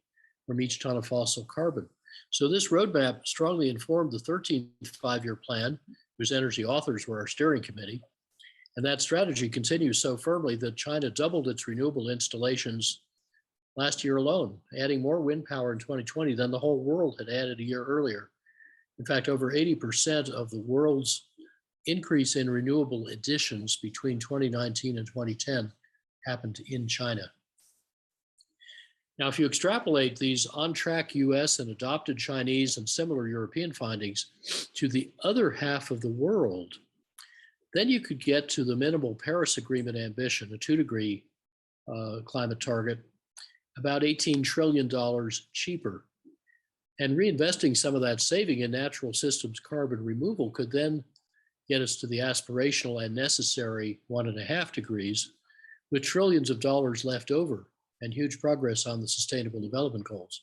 from each ton of fossil carbon. So this roadmap strongly informed the 13th 5-year plan, whose energy authors were our steering committee. And that strategy continues so firmly that China doubled its renewable installations last year alone, adding more wind power in 2020 than the whole world had added a year earlier. In fact, over 80% of the world's increase in renewable additions between 2019 and 2010 happened in China. Now, if you extrapolate these on-track US and adopted Chinese and similar European findings to the other half of the world, then you could get to the minimal Paris Agreement ambition, a 2-degree climate target, about $18 trillion cheaper. And reinvesting some of that saving in natural systems carbon removal could then get us to the aspirational and necessary 1.5 degrees, with trillions of dollars left over and huge progress on the Sustainable Development Goals.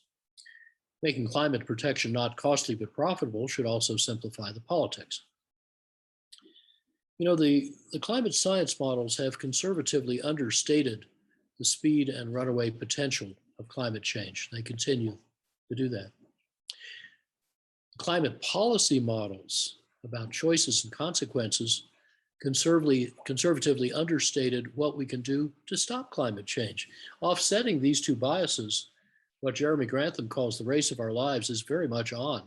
Making climate protection not costly but profitable should also simplify the politics. You know, the climate science models have conservatively understated the speed and runaway potential of climate change. They continue to do that. Climate policy models about choices and consequences conservatively understated what we can do to stop climate change. Offsetting these two biases, what Jeremy Grantham calls the race of our lives is very much on.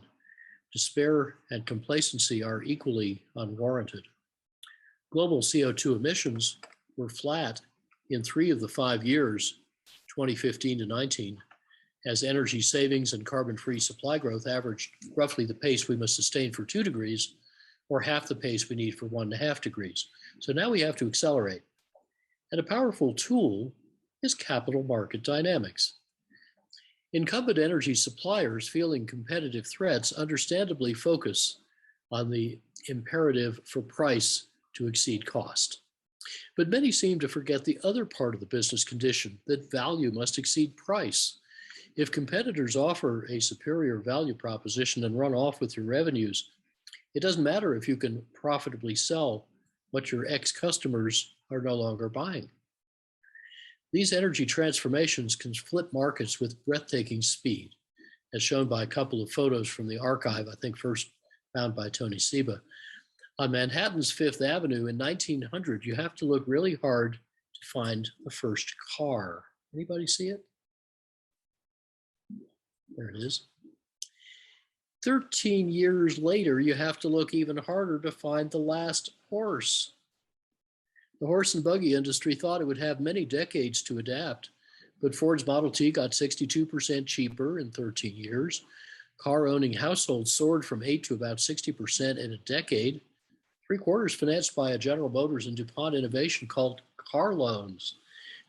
Despair and complacency are equally unwarranted. Global CO2 emissions were flat in 3 of the 5 years, 2015 to 19, as energy savings and carbon-free supply growth averaged roughly the pace we must sustain for 2 degrees, or half the pace we need for 1.5 degrees. So now we have to accelerate. And a powerful tool is capital market dynamics. Incumbent energy suppliers feeling competitive threats understandably focus on the imperative for price to exceed cost. But many seem to forget the other part of the business condition, that value must exceed price. If competitors offer a superior value proposition and run off with your revenues, it doesn't matter if you can profitably sell what your ex-customers are no longer buying. These energy transformations can flip markets with breathtaking speed, as shown by a couple of photos from the archive, I think first found by Tony Seba. On Manhattan's Fifth Avenue in 1900, you have to look really hard to find the first car. Anybody see it? There it is. 13 years later, you have to look even harder to find the last horse. The horse and buggy industry thought it would have many decades to adapt, but Ford's Model T got 62% cheaper in 13 years. Car-owning households soared from 8 to about 60% in a decade. 3/4 financed by a General Motors and DuPont innovation called car loans.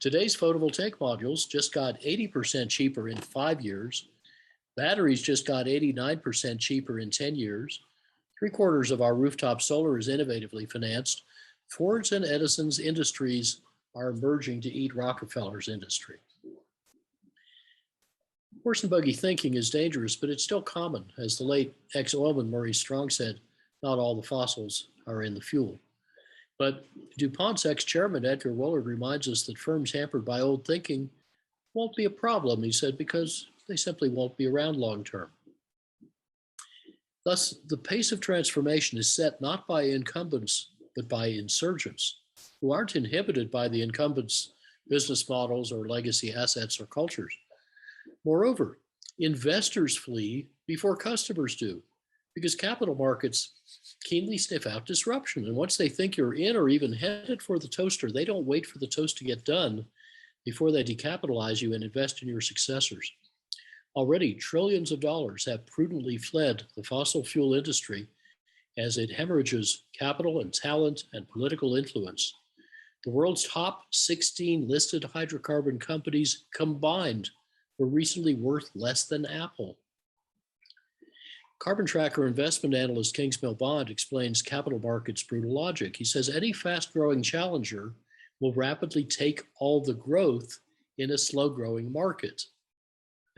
Today's photovoltaic modules just got 80% cheaper in 5 years. Batteries just got 89% cheaper in 10 years. 3/4 of our rooftop solar is innovatively financed. Ford's and Edison's industries are merging to eat Rockefeller's industry. Horse and buggy thinking is dangerous, but it's still common. As the late ex-oilman Murray Strong said, not all the fossils are in the fuel. But DuPont's ex-chairman Edgar Woolard reminds us that firms hampered by old thinking won't be a problem, he said, because they simply won't be around long term. Thus, the pace of transformation is set not by incumbents, but by insurgents, who aren't inhibited by the incumbents' business models or legacy assets or cultures. Moreover, investors flee before customers do, because capital markets keenly sniff out disruption. And once they think you're in or even headed for the toaster, they don't wait for the toast to get done before they decapitalize you and invest in your successors. Already, trillions of dollars have prudently fled the fossil fuel industry as it hemorrhages capital and talent and political influence. The world's top 16 listed hydrocarbon companies combined were recently worth less than Apple. Carbon Tracker investment analyst Kingsmill Bond explains capital markets' brutal logic. He says any fast-growing challenger will rapidly take all the growth in a slow-growing market.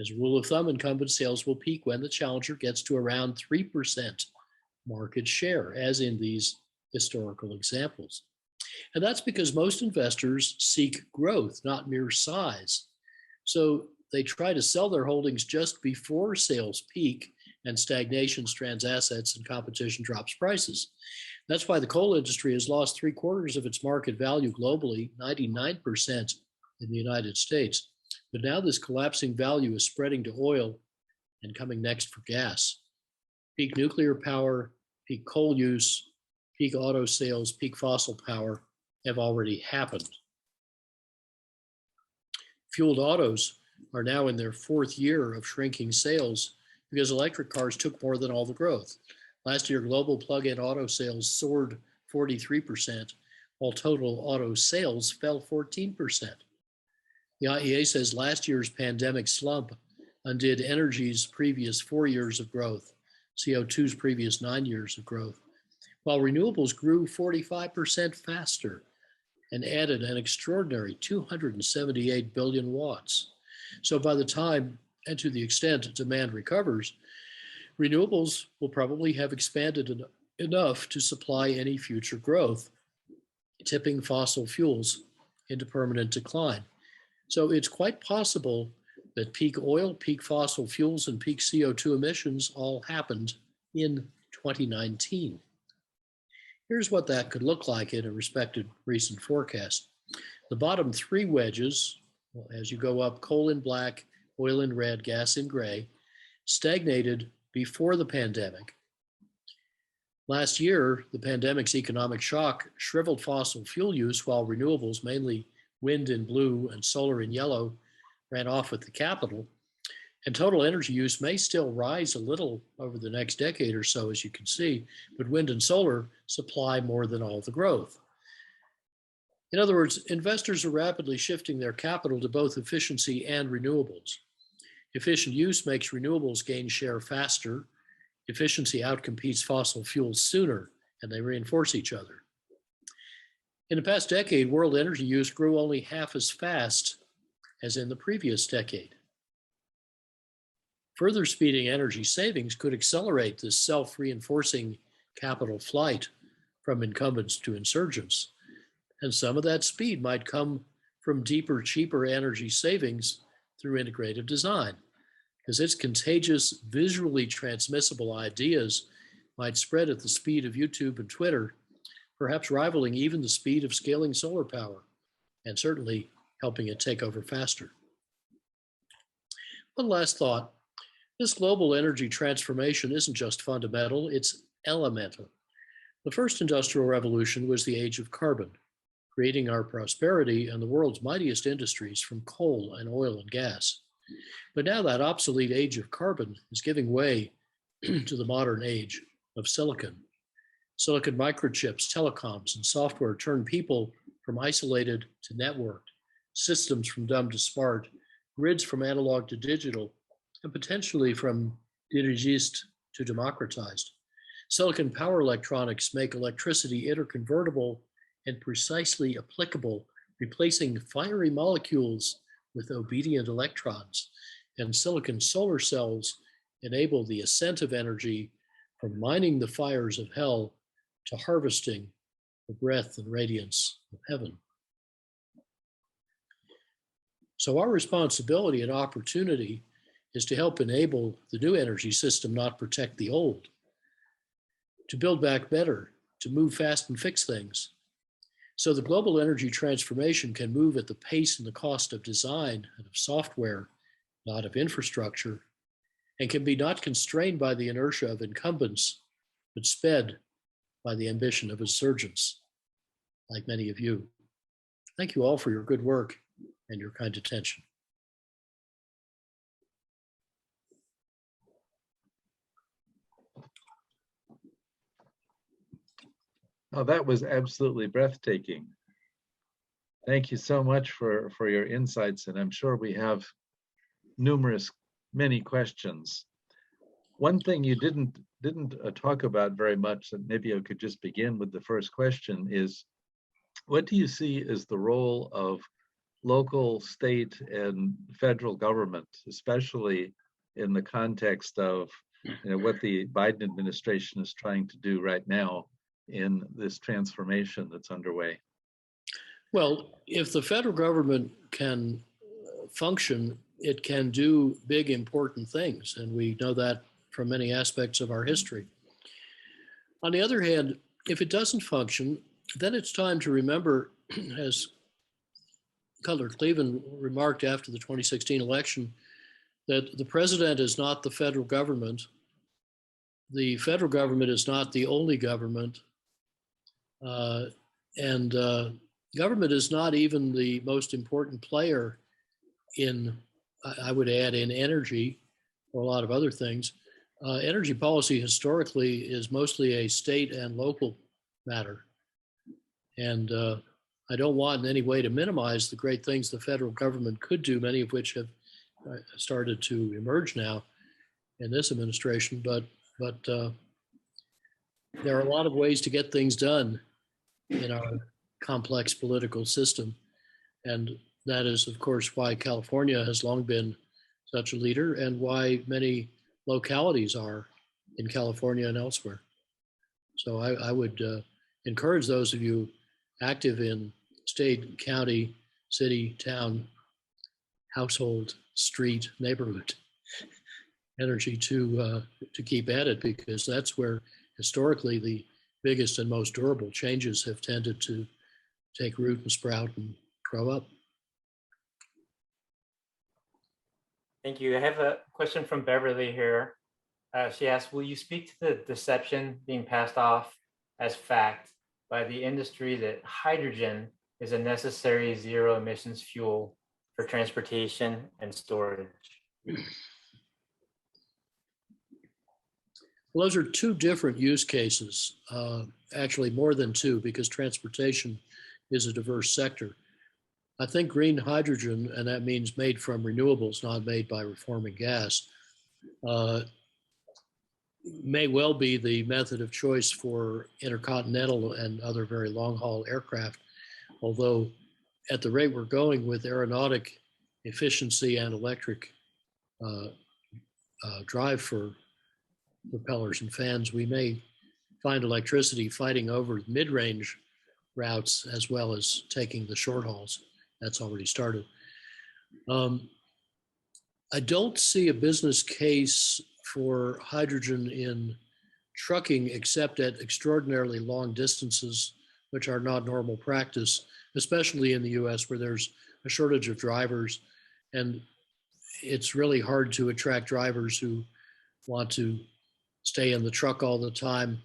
As a rule of thumb, incumbent sales will peak when the challenger gets to around 3% market share, as in these historical examples. And that's because most investors seek growth, not mere size. So they try to sell their holdings just before sales peak and stagnation strands assets and competition drops prices. That's why the coal industry has lost 3/4 of its market value globally, 99% in the United States. But now this collapsing value is spreading to oil and coming next for gas. Peak nuclear power, peak coal use, peak auto sales, peak fossil power have already happened. Fueled autos are now in their 4th year of shrinking sales because electric cars took more than all the growth. Last year, global plug-in auto sales soared 43%, while total auto sales fell 14%. The IEA says last year's pandemic slump undid energy's previous 4 years of growth, CO2's previous 9 years of growth, while renewables grew 45% faster. and added an extraordinary 278 billion watts. So by the time and to the extent demand recovers, renewables will probably have expanded enough to supply any future growth, tipping fossil fuels into permanent decline. So it's quite possible that peak oil, peak fossil fuels, and peak CO2 emissions all happened in 2019. Here's what that could look like in a respected recent forecast. The bottom three wedges, as you go up, coal in black, oil in red, gas in gray, stagnated before the pandemic. Last year, the pandemic's economic shock shriveled fossil fuel use, while renewables, mainly wind in blue and solar in yellow, ran off with the capital. And total energy use may still rise a little over the next decade or so, as you can see, but wind and solar supply more than all the growth. In other words, investors are rapidly shifting their capital to both efficiency and renewables. Efficient use makes renewables gain share faster. Efficiency outcompetes fossil fuels sooner, and they reinforce each other. In the past decade, world energy use grew only half as fast as in the previous decade. Further speeding energy savings could accelerate this self-reinforcing capital flight from incumbents to insurgents. And some of that speed might come from deeper, cheaper energy savings through integrated design, because its contagious, visually transmissible ideas might spread at the speed of YouTube and Twitter, perhaps rivaling even the speed of scaling solar power, and certainly helping it take over faster. One last thought. This global energy transformation isn't just fundamental, it's elemental. The first industrial revolution was the age of carbon, creating our prosperity and the world's mightiest industries from coal and oil and gas. But now that obsolete age of carbon is giving way to the modern age of silicon. Silicon microchips, telecoms, and software turn people from isolated to networked, systems from dumb to smart, grids from analog to digital, and potentially from dirigiste to democratized. Silicon power electronics make electricity interconvertible and precisely applicable, replacing fiery molecules with obedient electrons. And silicon solar cells enable the ascent of energy from mining the fires of hell to harvesting the breath and radiance of heaven. So our responsibility and opportunity is to help enable the new energy system, not protect the old, to build back better, to move fast and fix things. So the global energy transformation can move at the pace and the cost of design and of software, not of infrastructure, and can be not constrained by the inertia of incumbents, but sped by the ambition of insurgents, like many of you. Thank you all for your good work and your kind attention. Oh, that was absolutely breathtaking. Thank you so much for your insights, and I'm sure we have many questions. One thing you didn't talk about very much, and maybe I could just begin with the first question, is what do you see as the role of local, state, and federal government, especially in the context of what the Biden administration is trying to do right now in this transformation that's underway? Well, if the federal government can function, it can do big, important things. And we know that from many aspects of our history. On the other hand, if it doesn't function, then it's time to remember, as Cutler Cleveland remarked after the 2016 election, that the president is not the federal government. The federal government is not the only government. Government is not even the most important player in, I would add, in energy or a lot of other things. Energy policy historically is mostly a state and local matter. And I don't want in any way to minimize the great things the federal government could do, many of which have started to emerge now in this administration, but there are a lot of ways to get things done in our complex political system. And that is, of course, why California has long been such a leader and why many localities are in California and elsewhere. So I would encourage those of you active in state, county, city, town, household, street, neighborhood energy to keep at it, because that's where historically the biggest and most durable changes have tended to take root and sprout and grow up. Thank you. I have a question from Beverly here. She asks, will you speak to the deception being passed off as fact by the industry that hydrogen is a necessary zero emissions fuel for transportation and storage? Well, those are two different use cases, actually more than two, because transportation is a diverse sector. I think green hydrogen, and that means made from renewables, not made by reforming gas, may well be the method of choice for intercontinental and other very long-haul aircraft, although at the rate we're going with aeronautic efficiency and electric drive for propellers and fans, we may find electricity fighting over mid-range routes as well as taking the short hauls. That's already started. I don't see a business case for hydrogen in trucking except at extraordinarily long distances, which are not normal practice, especially in the US where there's a shortage of drivers. And it's really hard to attract drivers who want to stay in the truck all the time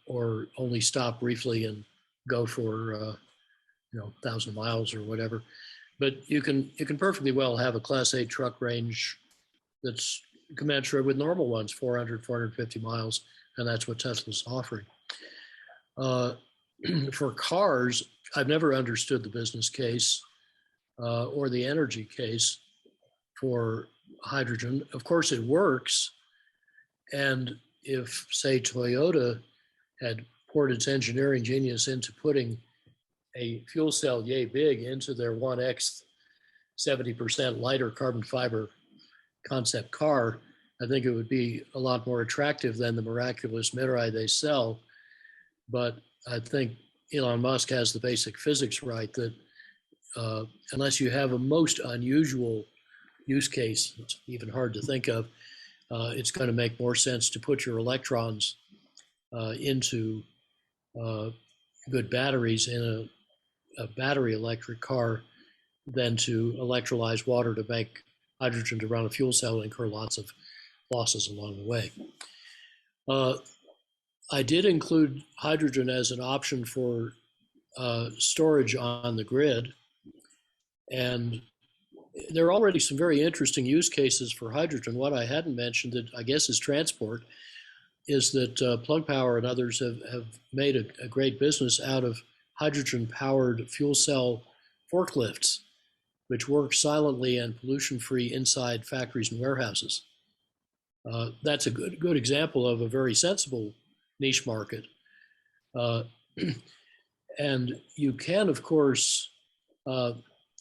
or only stop briefly and go for 1,000 miles or whatever. But you can perfectly well have a Class 8 truck range that's commensurate with normal ones, 400, 450 miles, and that's what Tesla's offering. For cars, I've never understood the business case or the energy case for hydrogen. Of course, it works. And if, say, Toyota had poured its engineering genius into putting a fuel cell yay big into their 1X 70% lighter carbon fiber concept car, I think it would be a lot more attractive than the miraculous Mirai they sell. But I think Elon Musk has the basic physics right that unless you have a most unusual use case, it's even hard to think of, it's going to make more sense to put your electrons into good batteries in a battery electric car than to electrolyze water to make hydrogen to run a fuel cell and incur lots of losses along the way. I did include hydrogen as an option for storage on the grid. And there are already some very interesting use cases for hydrogen. What I hadn't mentioned that I guess is transport is that Plug Power and others have made a great business out of hydrogen-powered fuel cell forklifts, which work silently and pollution-free inside factories and warehouses. That's a good example of a very sensible niche market. And you can, of course,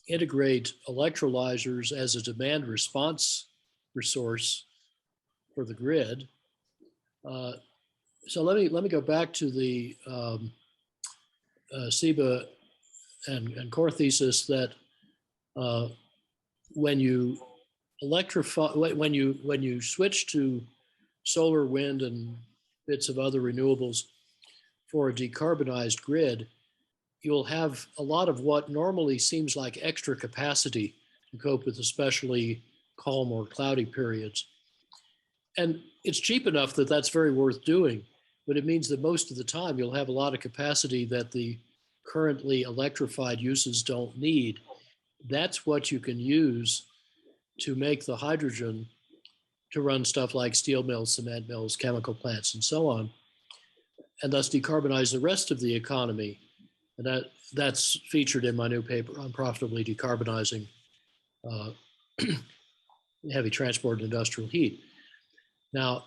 integrate electrolyzers as a demand response resource for the grid. So let me go back to the SIBA and core thesis that when you electrify, when you switch to solar, wind, and bits of other renewables for a decarbonized grid, you'll have a lot of what normally seems like extra capacity to cope with especially calm or cloudy periods. And it's cheap enough that that's very worth doing, but it means that most of the time you'll have a lot of capacity that the currently electrified uses don't need. That's what you can use to make the hydrogen to run stuff like steel mills, cement mills, chemical plants, and so on, and thus decarbonize the rest of the economy. And that's featured in my new paper on profitably decarbonizing heavy transport and industrial heat. Now,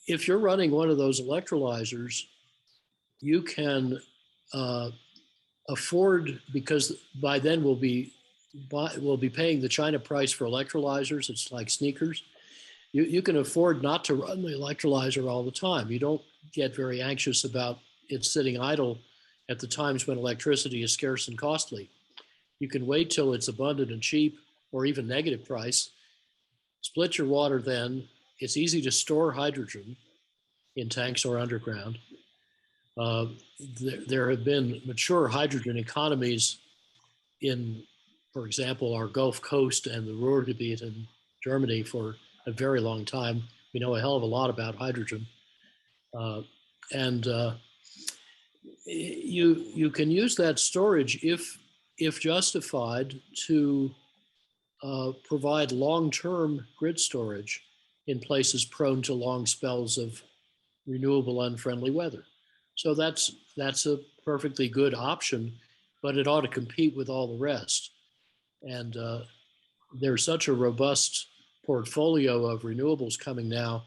if you're running one of those electrolyzers, you can afford, because by then we'll be paying the China price for electrolyzers. It's like sneakers. You can afford not to run the electrolyzer all the time. You don't get very anxious about it sitting idle at the times when electricity is scarce and costly. You can wait till it's abundant and cheap, or even negative price. Split your water then. It's easy to store hydrogen in tanks or underground. There have been mature hydrogen economies in, for example, our Gulf Coast and the Ruhrgebiet in Germany for a very long time. We know a hell of a lot about hydrogen. You can use that storage if justified to provide long-term grid storage in places prone to long spells of renewable unfriendly weather. So that's a perfectly good option, but it ought to compete with all the rest. And there's such a robust portfolio of renewables coming now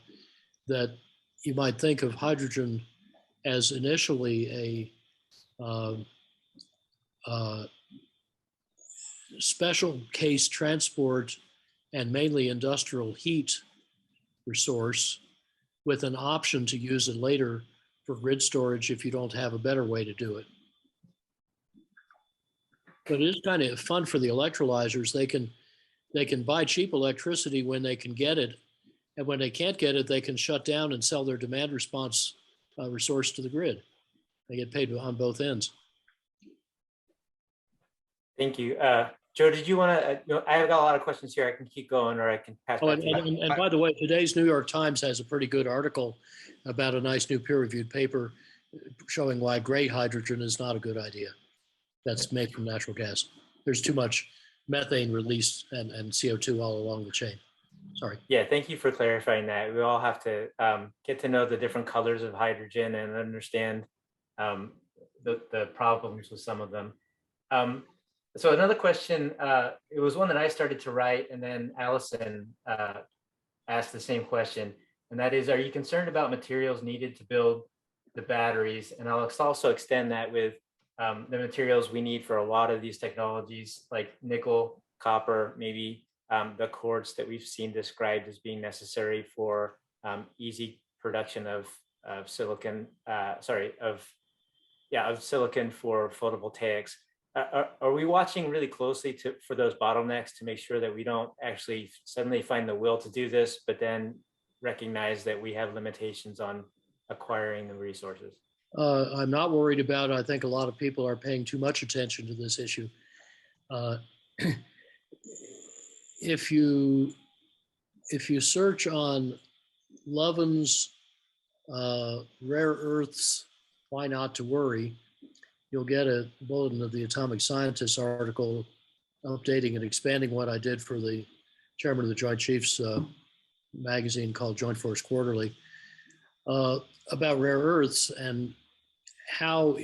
that you might think of hydrogen as initially a special case transport and mainly industrial heat resource, with an option to use it later for grid storage if you don't have a better way to do it. But it is kind of fun for the electrolyzers. They can buy cheap electricity when they can get it, and when they can't get it, they can shut down and sell their demand response resource to the grid. They get paid on both ends. Thank you. Joe, did you want to, I've got a lot of questions here. I can keep going, or I can pass back to you. And by the way, today's New York Times has a pretty good article about a nice new peer-reviewed paper showing why gray hydrogen is not a good idea. That's made from natural gas. There's too much methane released and CO2 all along the chain. Sorry. Yeah, thank you for clarifying that. We all have to get to know the different colors of hydrogen and understand the problems with some of them. So another question, it was one that I started to write, and then Allison asked the same question, and that is, are you concerned about materials needed to build the batteries? And I'll also extend that with the materials we need for a lot of these technologies, like nickel, copper, maybe the quartz that we've seen described as being necessary for easy production of silicon, of silicon for photovoltaics. Are we watching really closely for those bottlenecks to make sure that we don't actually suddenly find the will to do this, but then recognize that we have limitations on acquiring the resources? I'm not worried about it. I think a lot of people are paying too much attention to this issue. If you search on Lovins, rare earths, why not to worry, you'll get a Bulletin of the Atomic Scientists article updating and expanding what I did for the chairman of the Joint Chiefs magazine called Joint Force Quarterly about rare earths and how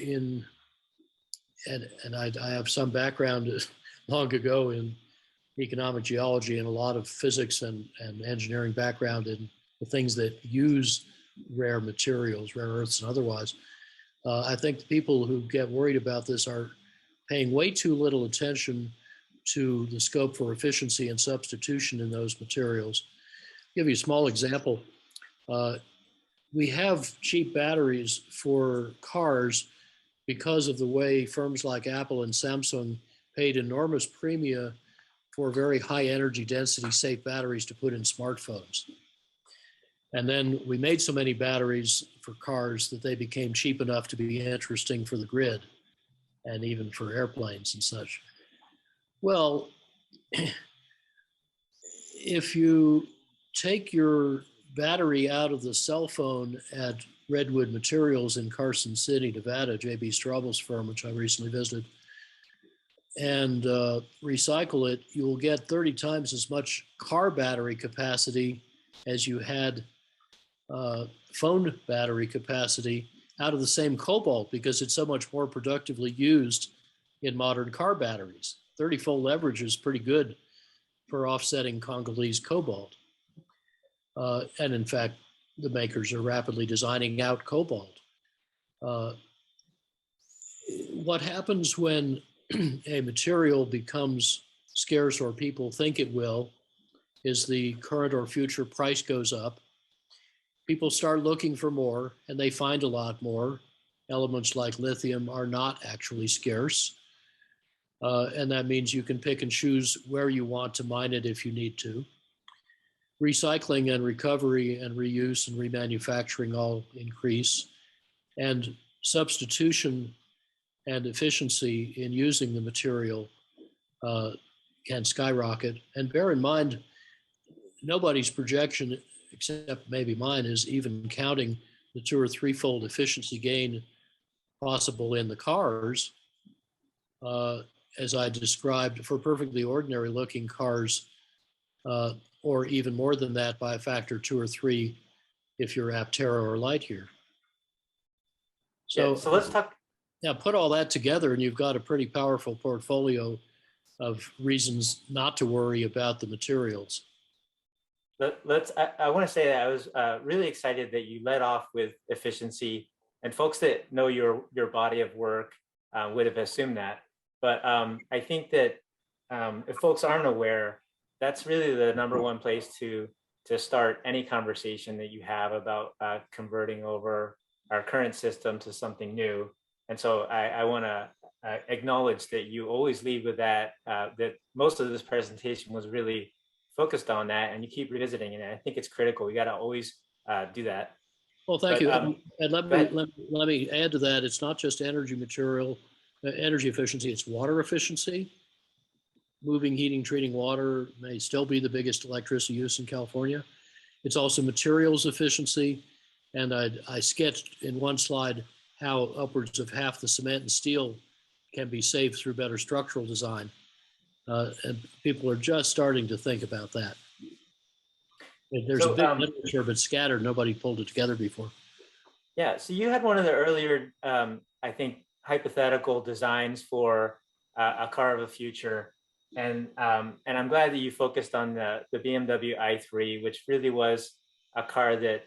I have some background long ago in economic geology and a lot of physics and engineering background in the things that use rare materials, rare earths and otherwise. I think the people who get worried about this are paying way too little attention to the scope for efficiency and substitution in those materials. I'll give you a small example. We have cheap batteries for cars because of the way firms like Apple and Samsung paid enormous premia for very high energy density safe batteries to put in smartphones. And then we made so many batteries for cars that they became cheap enough to be interesting for the grid and even for airplanes and such. Well, if you take your battery out of the cell phone at Redwood Materials in Carson City, Nevada, J.B. Straubel's firm, which I recently visited, and recycle it, you will get 30 times as much car battery capacity as you had phone battery capacity out of the same cobalt, because it's so much more productively used in modern car batteries. 30-fold leverage is pretty good for offsetting Congolese cobalt. And in fact, the makers are rapidly designing out cobalt. what happens when a material becomes scarce or people think it will is the current or future price goes up. People start looking for more and they find a lot more. Elements like lithium are not actually scarce. And that means you can pick and choose where you want to mine it if you need to. Recycling and recovery and reuse and remanufacturing all increase. And substitution and efficiency in using the material can skyrocket. And bear in mind, nobody's projection, except maybe mine, is even counting the 2 or 3-fold efficiency gain possible in the cars. As I described, for perfectly ordinary looking cars, or even more than that by a factor 2 or 3 if you're Aptera or Lightyear. So let's talk. Yeah, put all that together and you've got a pretty powerful portfolio of reasons not to worry about the materials. I want to say that I was really excited that you led off with efficiency, and folks that know your body of work would have assumed that. But I think that if folks aren't aware, that's really the number one place to start any conversation that you have about converting over our current system to something new. And so I want to acknowledge that you always lead with that, that most of this presentation was really focused on that, and you keep revisiting it. And I think it's critical. We got to always do that. Well, thank you. And let me add to that. It's not just energy efficiency, it's water efficiency. Moving, heating, treating water may still be the biggest electricity use in California. It's also materials efficiency. And I sketched in one slide how upwards of half the cement and steel can be saved through better structural design. And people are just starting to think about that. There's a big literature, but scattered. Nobody pulled it together before. Yeah, so you had one of the earlier, I think, hypothetical designs for a car of the future. And I'm glad that you focused on the BMW i3, which really was a car that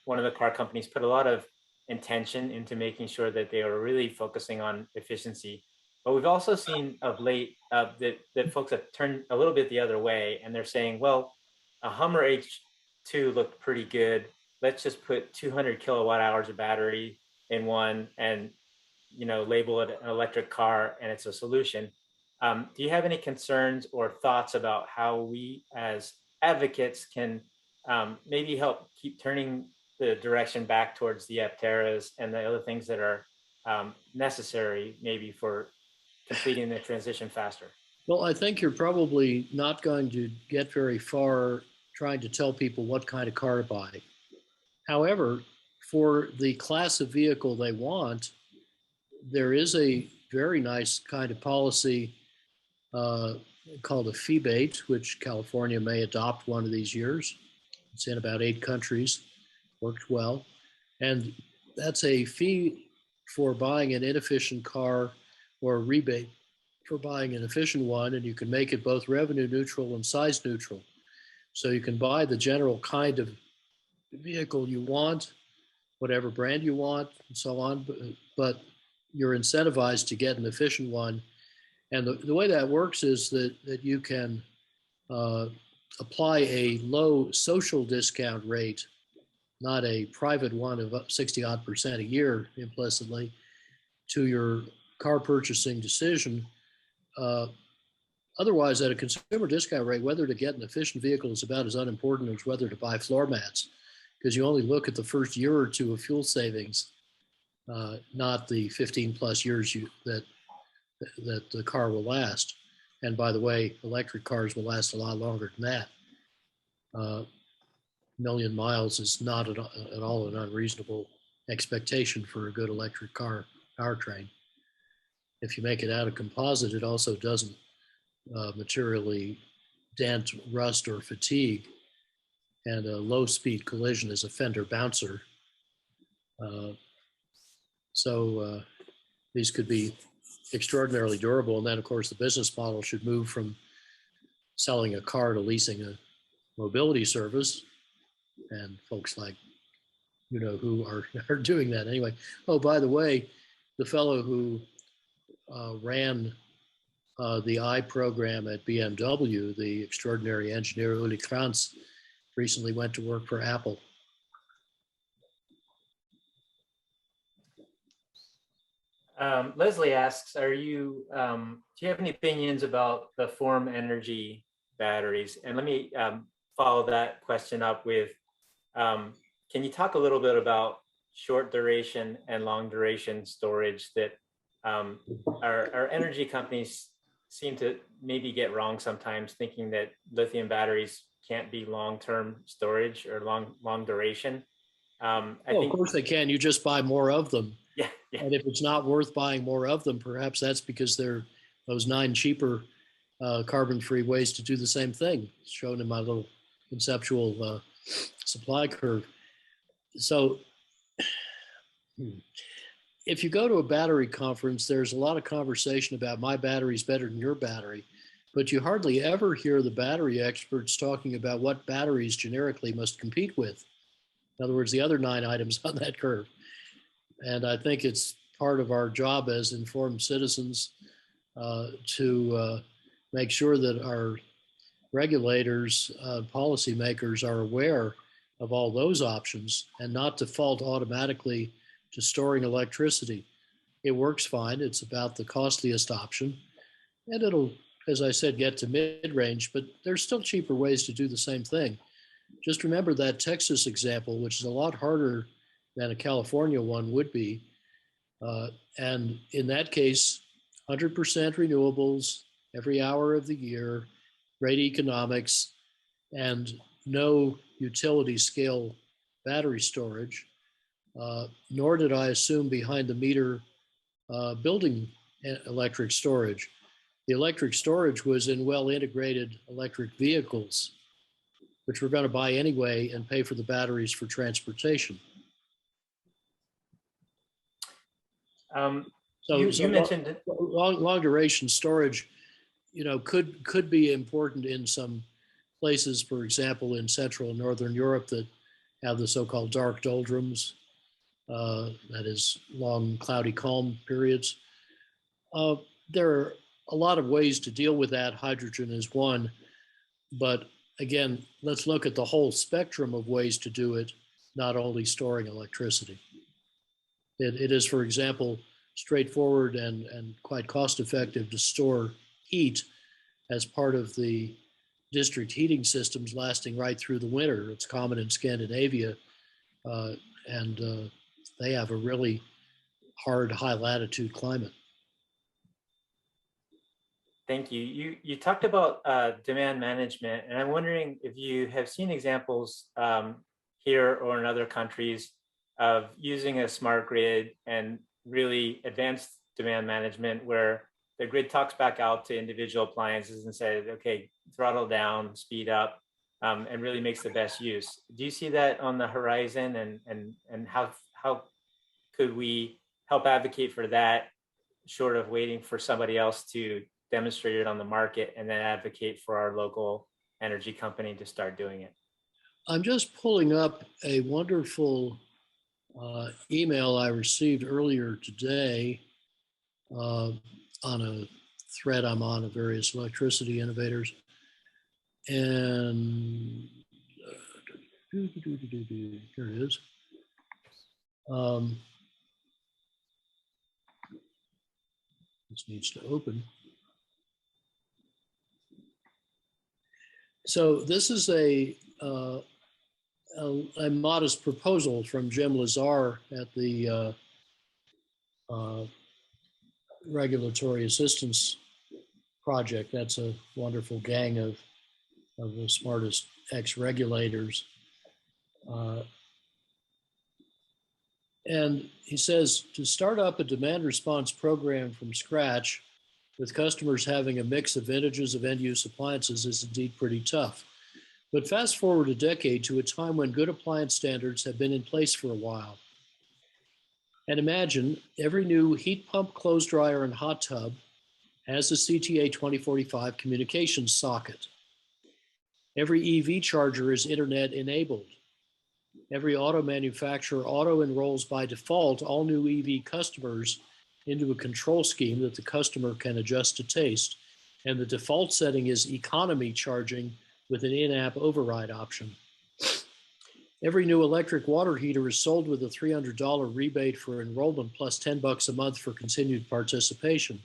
one of the car companies put a lot of intention into making sure that they were really focusing on efficiency. But we've also seen of late that folks have turned a little bit the other way, and they're saying, well, a Hummer H2 looked pretty good. Let's just put 200 kilowatt hours of battery in one and label it an electric car, and it's a solution. Do you have any concerns or thoughts about how we as advocates can maybe help keep turning the direction back towards the Apteras and the other things that are necessary maybe for completing the transition faster? Well, I think you're probably not going to get very far trying to tell people what kind of car to buy. However, for the class of vehicle they want, there is a very nice kind of policy called a fee-bait, which California may adopt one of these years. It's in about 8 countries, works well. And that's a fee for buying an inefficient car or a rebate for buying an efficient one, and you can make it both revenue neutral and size neutral. So you can buy the general kind of vehicle you want, whatever brand you want, and so on, but you're incentivized to get an efficient one. And the way that works is that you can apply a low social discount rate, not a private one of up 60% a year implicitly, to your car purchasing decision. Otherwise, at a consumer discount rate, whether to get an efficient vehicle is about as unimportant as whether to buy floor mats, because you only look at the first year or two of fuel savings, not the 15 plus years that the car will last. And by the way, electric cars will last a lot longer than that. Million miles is not at all an unreasonable expectation for a good electric car powertrain. If you make it out of composite, it also doesn't materially dent, rust, or fatigue. And a low-speed collision is a fender bouncer. So these could be extraordinarily durable. And then, of course, the business model should move from selling a car to leasing a mobility service. And folks like, who are doing that anyway. Oh, by the way, the fellow who ran the I program at BMW, the extraordinary engineer Uli Kranz, recently went to work for Apple. Leslie asks, do you have any opinions about the Form Energy batteries? And let me follow that question up with, can you talk a little bit about short duration and long duration storage that our energy companies seem to maybe get wrong sometimes, thinking that lithium batteries can't be long-term storage or long duration. I think, of course they can. You just buy more of them. Yeah. And if it's not worth buying more of them, perhaps that's because there are those 9 cheaper carbon-free ways to do the same thing, shown in my little conceptual supply curve. So if you go to a battery conference, there's a lot of conversation about my battery's better than your battery, but you hardly ever hear the battery experts talking about what batteries generically must compete with. In other words, the other 9 items on that curve. And I think it's part of our job as informed citizens to make sure that our regulators, policymakers are aware of all those options and not default automatically to storing electricity. It works fine. It's about the costliest option. And it'll, as I said, get to mid-range, but there's still cheaper ways to do the same thing. Just remember that Texas example, which is a lot harder than a California one would be. And in that case, 100% renewables every hour of the year, great economics, and no utility scale battery storage, nor did I assume behind the meter building electric storage. The electric storage was in well integrated electric vehicles, which we're going to buy anyway and pay for the batteries for transportation. So you mentioned long duration storage, could be important in some places, for example, in Central and Northern Europe that have the so-called dark doldrums, that is long, cloudy, calm periods. There are a lot of ways to deal with that. Hydrogen is one, but again, let's look at the whole spectrum of ways to do it, not only storing electricity. It is, for example, straightforward and quite cost effective to store heat as part of the district heating systems lasting right through the winter. It's common in Scandinavia, and they have a really hard high latitude climate. Thank you. You talked about demand management, and I'm wondering if you have seen examples here or in other countries of using a smart grid and really advanced demand management where the grid talks back out to individual appliances and says, okay, throttle down, speed up, and really makes the best use. Do you see that on the horizon, and how could we help advocate for that, short of waiting for somebody else to demonstrate it on the market and then advocate for our local energy company to start doing it? I'm just pulling up a wonderful email I received earlier today on a thread I'm on of various electricity innovators. And here it is. This needs to open. So this is a modest proposal from Jim Lazar at the Regulatory Assistance Project. That's a wonderful gang of the smartest ex-regulators. And he says, to start up a demand response program from scratch with customers having a mix of vintages of end-use appliances is indeed pretty tough. But fast forward a decade to a time when good appliance standards have been in place for a while. And imagine every new heat pump, clothes dryer, and hot tub has a CTA 2045 communications socket. Every EV charger is internet enabled. Every auto manufacturer auto enrolls by default all new EV customers into a control scheme that the customer can adjust to taste. And the default setting is economy charging with an in-app override option. Every new electric water heater is sold with a $300 rebate for enrollment plus $10 a month for continued participation.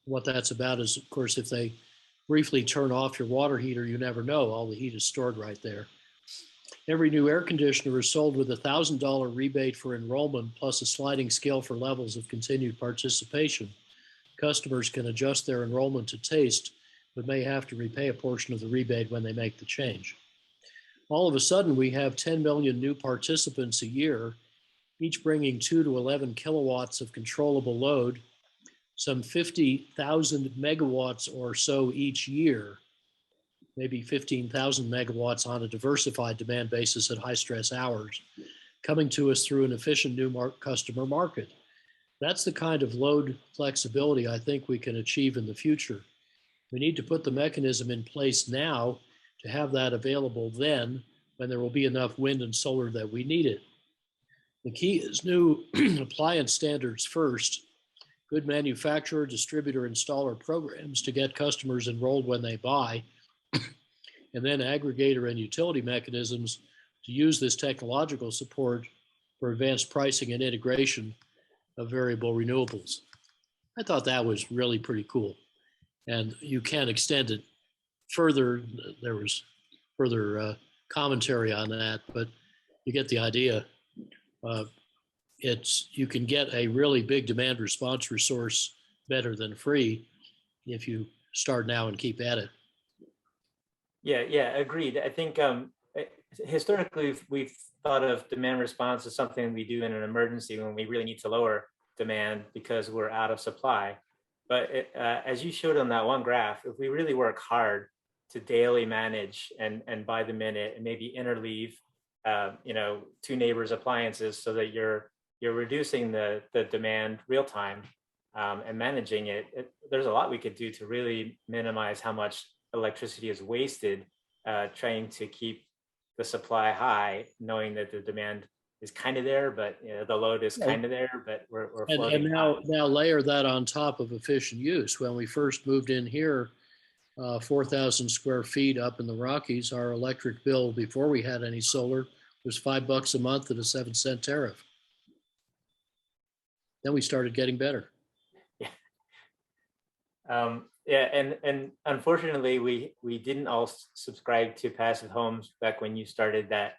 What that's about is, of course, if they briefly turn off your water heater, you never know. All the heat is stored right there. Every new air conditioner is sold with a $1,000 rebate for enrollment plus a sliding scale for levels of continued participation. Customers can adjust their enrollment to taste, but may have to repay a portion of the rebate when they make the change. All of a sudden, we have 10 million new participants a year, each bringing 2 to 11 kilowatts of controllable load, some 50,000 megawatts or so each year, maybe 15,000 megawatts on a diversified demand basis at high stress hours, coming to us through an efficient new customer market. That's the kind of load flexibility I think we can achieve in the future. We need to put the mechanism in place now to have that available then when there will be enough wind and solar that we need it. The key is new appliance standards first, good manufacturer, distributor, installer programs to get customers enrolled when they buy, and then aggregator and utility mechanisms to use this technological support for advanced pricing and integration of variable renewables. I thought that was really pretty cool. And you can extend it further. There was further commentary on that, but you get the idea. You can get a really big demand response resource better than free if you start now and keep at it. Yeah, agreed. I think historically we've thought of demand response as something we do in an emergency when we really need to lower demand because we're out of supply. But as you showed on that one graph, if we really work hard to daily manage and by the minute and maybe interleave, two neighbors' appliances so that you're reducing the demand real time and managing it, there's a lot we could do to really minimize how much electricity is wasted trying to keep the supply high, knowing that the demand is kind of there, but the load is kind of there, but we're floating. And now layer that on top of efficient use. When we first moved in here, 4,000 square feet up in the Rockies, our electric bill before we had any solar was $5 a month at a 7-cent tariff. Then we started getting better. And unfortunately, we didn't all subscribe to passive homes back when you started that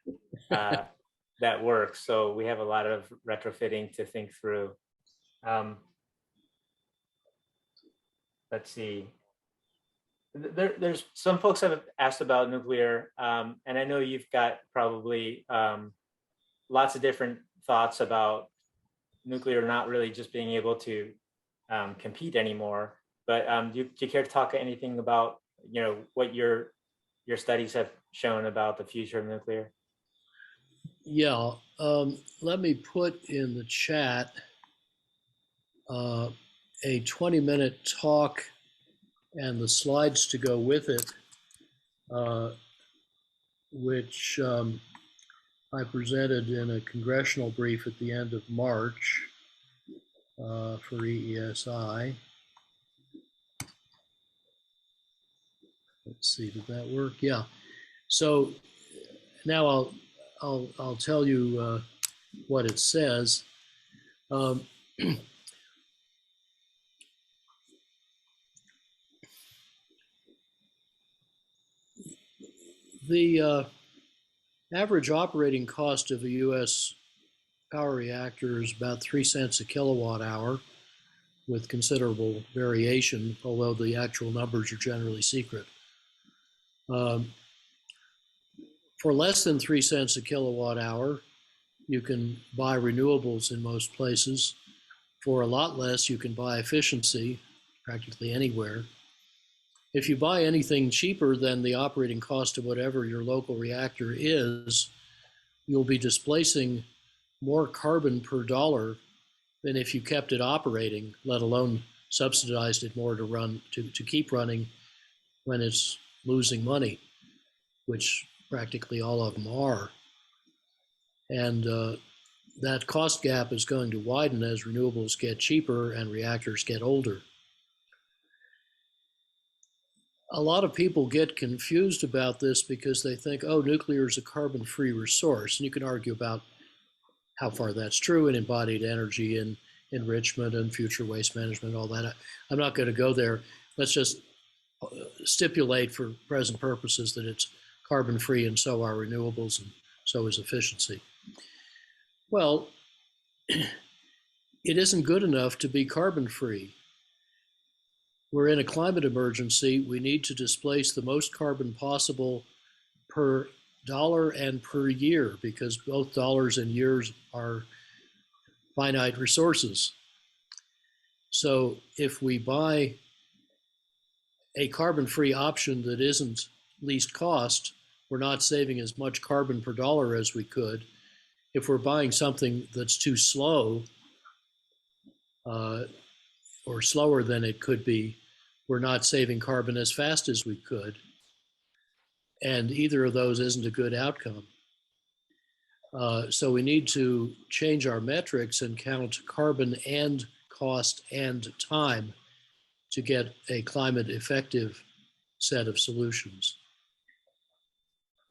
that work. So we have a lot of retrofitting to think through. Let's see. There's some folks have asked about nuclear, and I know you've got probably lots of different thoughts about nuclear not really just being able to compete anymore. But do you care to talk anything about what your studies have shown about the future of nuclear? Yeah, let me put in the chat a 20-minute talk and the slides to go with it, which I presented in a congressional brief at the end of March for EESI. Let's see, did that work? Yeah. So now I'll tell you what it says. The average operating cost of a U.S. power reactor is about 3 cents a kilowatt hour, with considerable variation, although the actual numbers are generally secret. For less than 3 cents a kilowatt hour, you can buy renewables in most places. For a lot less, you can buy efficiency practically anywhere. If you buy anything cheaper than the operating cost of whatever your local reactor is, you'll be displacing more carbon per dollar than if you kept it operating, let alone subsidized it more to keep running when it's losing money, which practically all of them are. And that cost gap is going to widen as renewables get cheaper and reactors get older. A lot of people get confused about this because they think, oh, nuclear is a carbon-free resource. And you can argue about how far that's true in embodied energy and enrichment and future waste management, all that. I'm not going to go there. Let's just stipulate for present purposes that it's carbon-free, and so are renewables, and so is efficiency. Well, it isn't good enough to be carbon-free. We're in a climate emergency. We need to displace the most carbon possible per dollar and per year, because both dollars and years are finite resources. So if we buy a carbon-free option that isn't least cost, we're not saving as much carbon per dollar as we could. If we're buying something that's too slow or slower than it could be, we're not saving carbon as fast as we could. And either of those isn't a good outcome. So we need to change our metrics and count carbon and cost and time to get a climate effective set of solutions.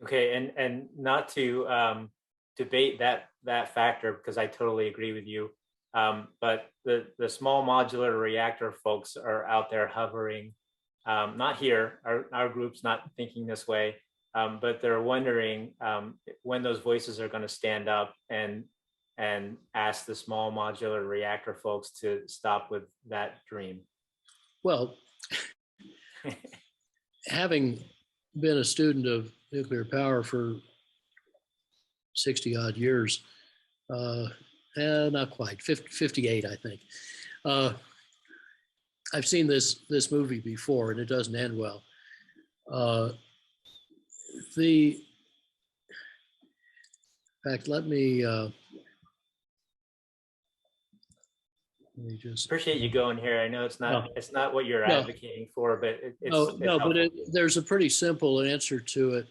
Okay, and not to debate that factor, because I totally agree with you. But the small modular reactor folks are out there hovering, not here, our group's not thinking this way, but they're wondering when those voices are going to stand up and ask the small modular reactor folks to stop with that dream. Well, having been a student of nuclear power for 60 odd years, not quite, 58, I think. I've seen this movie before, and it doesn't end well. In fact, let me just appreciate you going here. I know it's not what you're advocating for, but there's a pretty simple answer to it.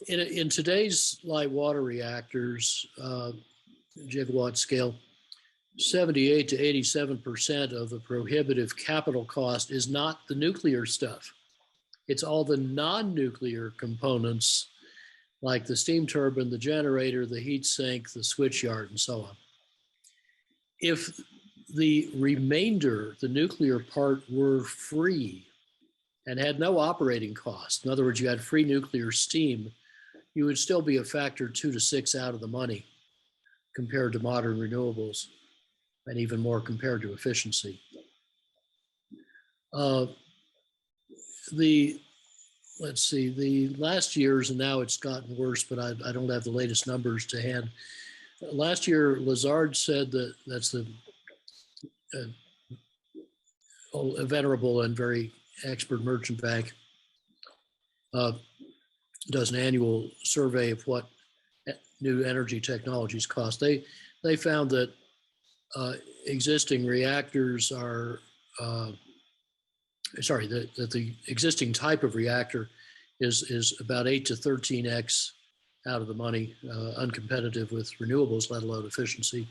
In today's light water reactors, gigawatt scale, 78 to 87% of the prohibitive capital cost is not the nuclear stuff. It's all the non-nuclear components, like the steam turbine, the generator, the heat sink, the switch yard, and so on. If the remainder, the nuclear part, were free and had no operating cost, in other words, you had free nuclear steam, you would still be a factor 2 to 6 out of the money compared to modern renewables, and even more compared to efficiency. The last years, and now it's gotten worse, but I don't have the latest numbers to hand. Last year, Lazard said that's a venerable and very expert merchant bank, does an annual survey of what new energy technologies cost. They found that existing reactors are, that the existing type of reactor is about 8 to 13x out of the money, uncompetitive with renewables, let alone efficiency.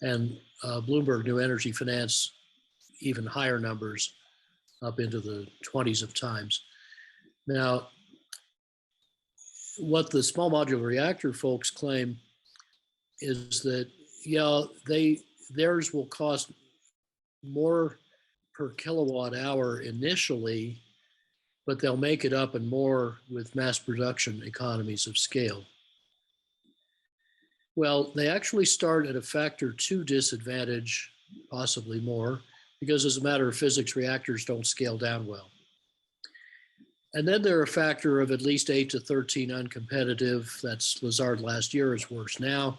And Bloomberg New Energy Finance, even higher numbers, up into the 20s of times. Now, what the small modular reactor folks claim is that, theirs will cost more per kilowatt hour initially, but they'll make it up and more with mass production economies of scale. Well, they actually start at a factor 2 disadvantage, possibly more, because as a matter of physics, reactors don't scale down well. And then they're a factor of at least 8 to 13 uncompetitive. That's Lazard last year, is worse now.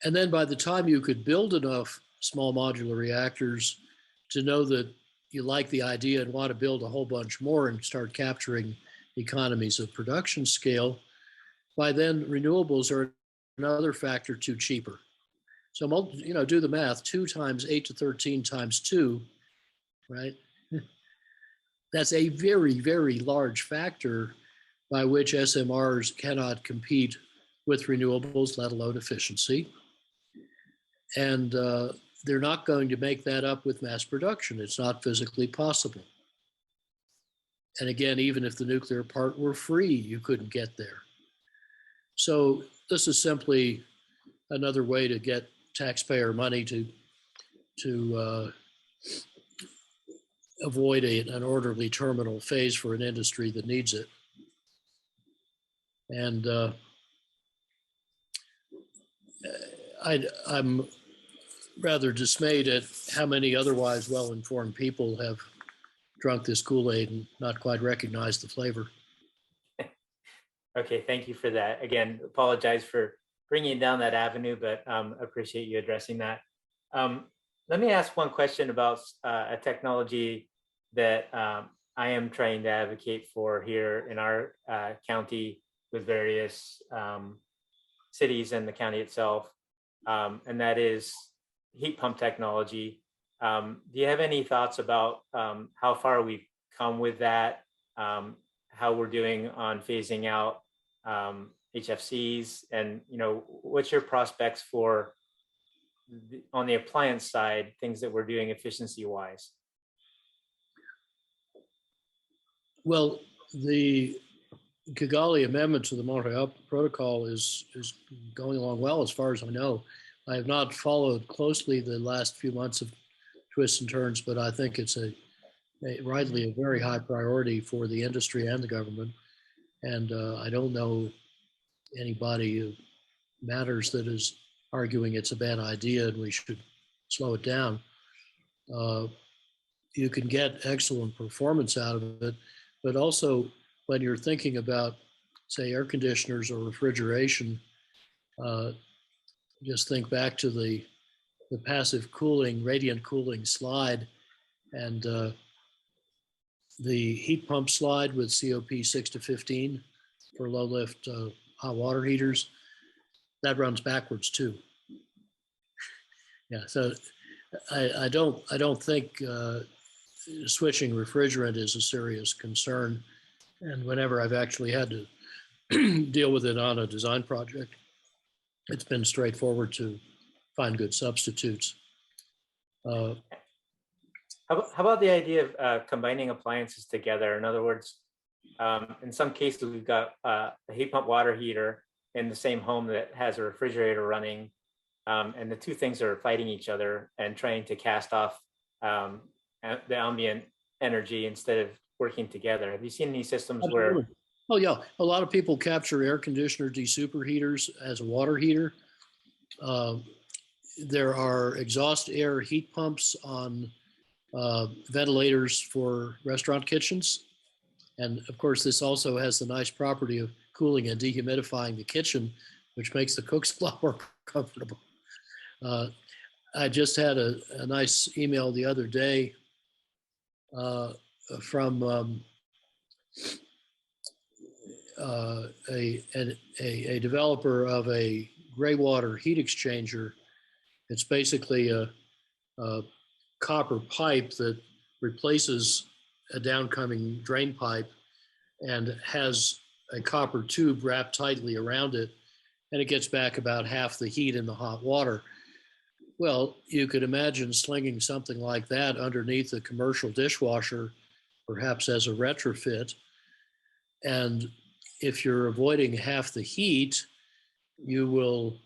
And then by the time you could build enough small modular reactors to know that you like the idea and want to build a whole bunch more and start capturing economies of production scale, by then renewables are another factor 2 cheaper. So, do the math, 2 times 8 to 13 times 2, right? That's a very, very large factor by which SMRs cannot compete with renewables, let alone efficiency. And they're not going to make that up with mass production. It's not physically possible. And again, even if the nuclear part were free, you couldn't get there. So this is simply another way to get taxpayer money to avoid an orderly terminal phase for an industry that needs it. And I'm rather dismayed at how many otherwise well-informed people have drunk this Kool-Aid and not quite recognized the flavor. Okay, thank you for that. Again, apologize for bringing down that avenue, but appreciate you addressing that. Let me ask one question about a technology that I am trying to advocate for here in our county with various cities and the county itself, and that is heat pump technology. Do you have any thoughts about how far we've come with that, how we're doing on phasing out HFCs, and what's your prospects for on the appliance side, things that we're doing efficiency wise? Well, the Kigali amendment to the Montreal Protocol is going along well, as far as I know. I have not followed closely the last few months of twists and turns, but I think it's rightly a very high priority for the industry and the government. And I don't know anybody who matters that is arguing it's a bad idea and we should slow it down. You can get excellent performance out of it, but also when you're thinking about, say, air conditioners or refrigeration, just think back to the passive cooling, radiant cooling slide, and the heat pump slide with COP 6 to 15 for low lift hot water heaters. That runs backwards too. Yeah, so I don't think switching refrigerant is a serious concern. And whenever I've actually had to deal with it on a design project, it's been straightforward to find good substitutes. How about the idea of combining appliances together? In other words, in some cases, we've got a heat pump water heater in the same home that has a refrigerator running, and the two things are fighting each other and trying to cast off the ambient energy instead of working together. Have you seen any systems Absolutely. where? Oh yeah, a lot of people capture air conditioner desuperheaters as a water heater. There are exhaust air heat pumps on ventilators for restaurant kitchens. And of course, this also has the nice property of cooling and dehumidifying the kitchen, which makes the cooks a lot more comfortable. I just had a nice email the other day from a developer of a gray water heat exchanger. It's basically a copper pipe that replaces a downcoming drain pipe and has a copper tube wrapped tightly around it, and it gets back about half the heat in the hot water. Well, you could imagine slinging something like that underneath a commercial dishwasher, perhaps as a retrofit. And if you're avoiding half the heat, you will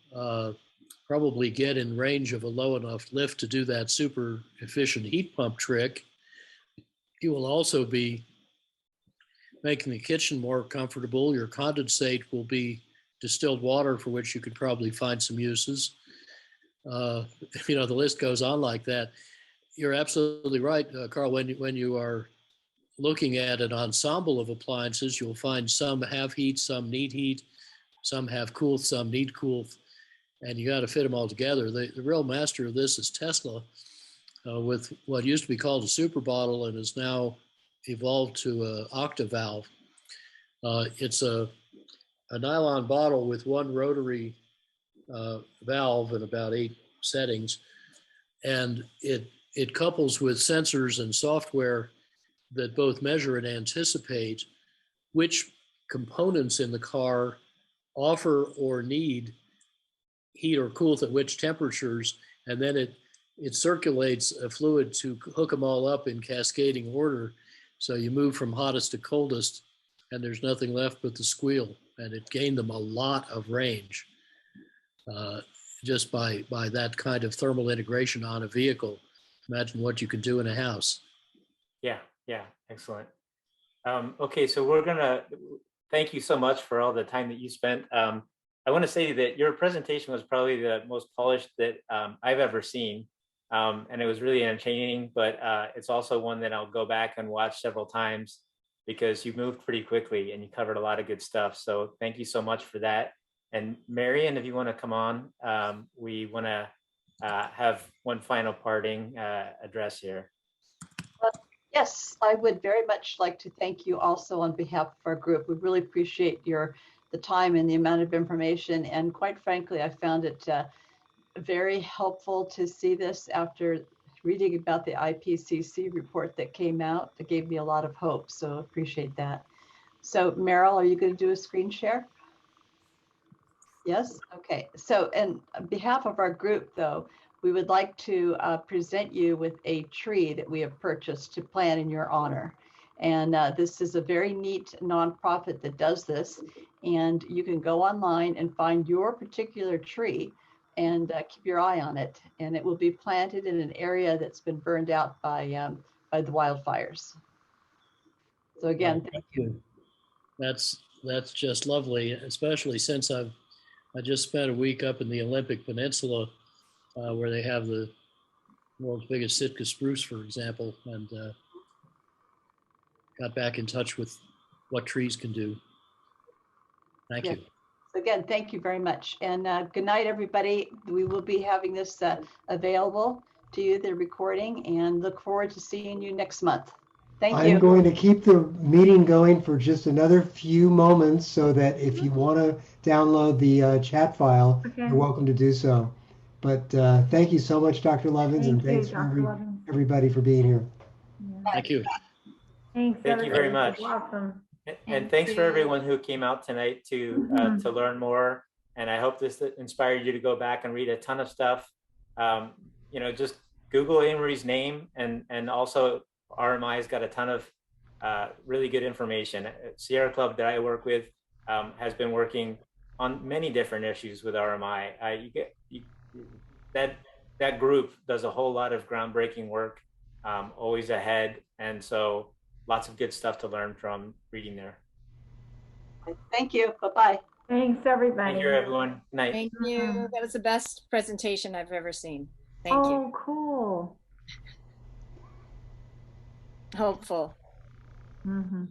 probably get in range of a low enough lift to do that super efficient heat pump trick. You will also be making the kitchen more comfortable. Your condensate will be distilled water for which you could probably find some uses. The list goes on like that. You're absolutely right, Carl. When you are looking at an ensemble of appliances, you'll find some have heat, some need heat, some have cool, some need cool, and you got to fit them all together. The real master of this is Tesla, with what used to be called a super bottle and is now evolved to an octavalve. It's a nylon bottle with one rotary valve and about 8 settings, and it couples with sensors and software that both measure and anticipate which components in the car offer or need heat or cool at which temperatures, and then it circulates a fluid to hook them all up in cascading order. So you move from hottest to coldest, and there's nothing left but the squeal. And it gained them a lot of range just by that kind of thermal integration on a vehicle. Imagine what you could do in a house. Yeah, excellent. Okay, so we're gonna thank you so much for all the time that you spent. I want to say that your presentation was probably the most polished that I've ever seen. And it was really entertaining, but it's also one that I'll go back and watch several times because you moved pretty quickly and you covered a lot of good stuff. So thank you so much for that. And Marion, if you want to come on, we want to have one final parting address here. Yes, I would very much like to thank you also on behalf of our group. We really appreciate the time and the amount of information. And quite frankly, I found it very helpful to see this after reading about the IPCC report that came out. That gave me a lot of hope, so appreciate that. So Meryl, are you going to do a screen share? Yes, okay. So on behalf of our group though, we would like to present you with a tree that we have purchased to plant in your honor. And this is a very neat nonprofit that does this. And you can go online and find your particular tree and keep your eye on it. And it will be planted in an area that's been burned out by the wildfires. So again, thank you. That's just lovely, especially since I just spent a week up in the Olympic Peninsula where they have the world's biggest Sitka spruce, for example, and got back in touch with what trees can do. Thank you. So again, thank you very much. And good night, everybody. We will be having this available to you, the recording, and look forward to seeing you next month. Thank you. I'm going to keep the meeting going for just another few moments so that if you want to download the chat file, you're welcome to do so. But thank you so much, Dr. Lovins, and thanks for everybody for being here. Yeah. Thank you. Thanks. Thank you very much. Awesome. And thanks for everyone who came out tonight to learn more. And I hope this inspired you to go back and read a ton of stuff. You know, just Google Amory's name, and also RMI's got a ton of really good information. Sierra Club that I work with has been working on many different issues with RMI. That group does a whole lot of groundbreaking work, always ahead, and so lots of good stuff to learn from reading there. Thank you. Bye-bye. Thanks, everybody. Thank you, everyone. Good night. Thank you. That was the best presentation I've ever seen. Thank you. Oh, cool. Hopeful. Mm-hmm.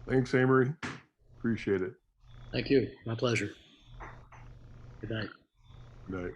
Thanks, Amory. Appreciate it. Thank you. My pleasure. Good night. Good night.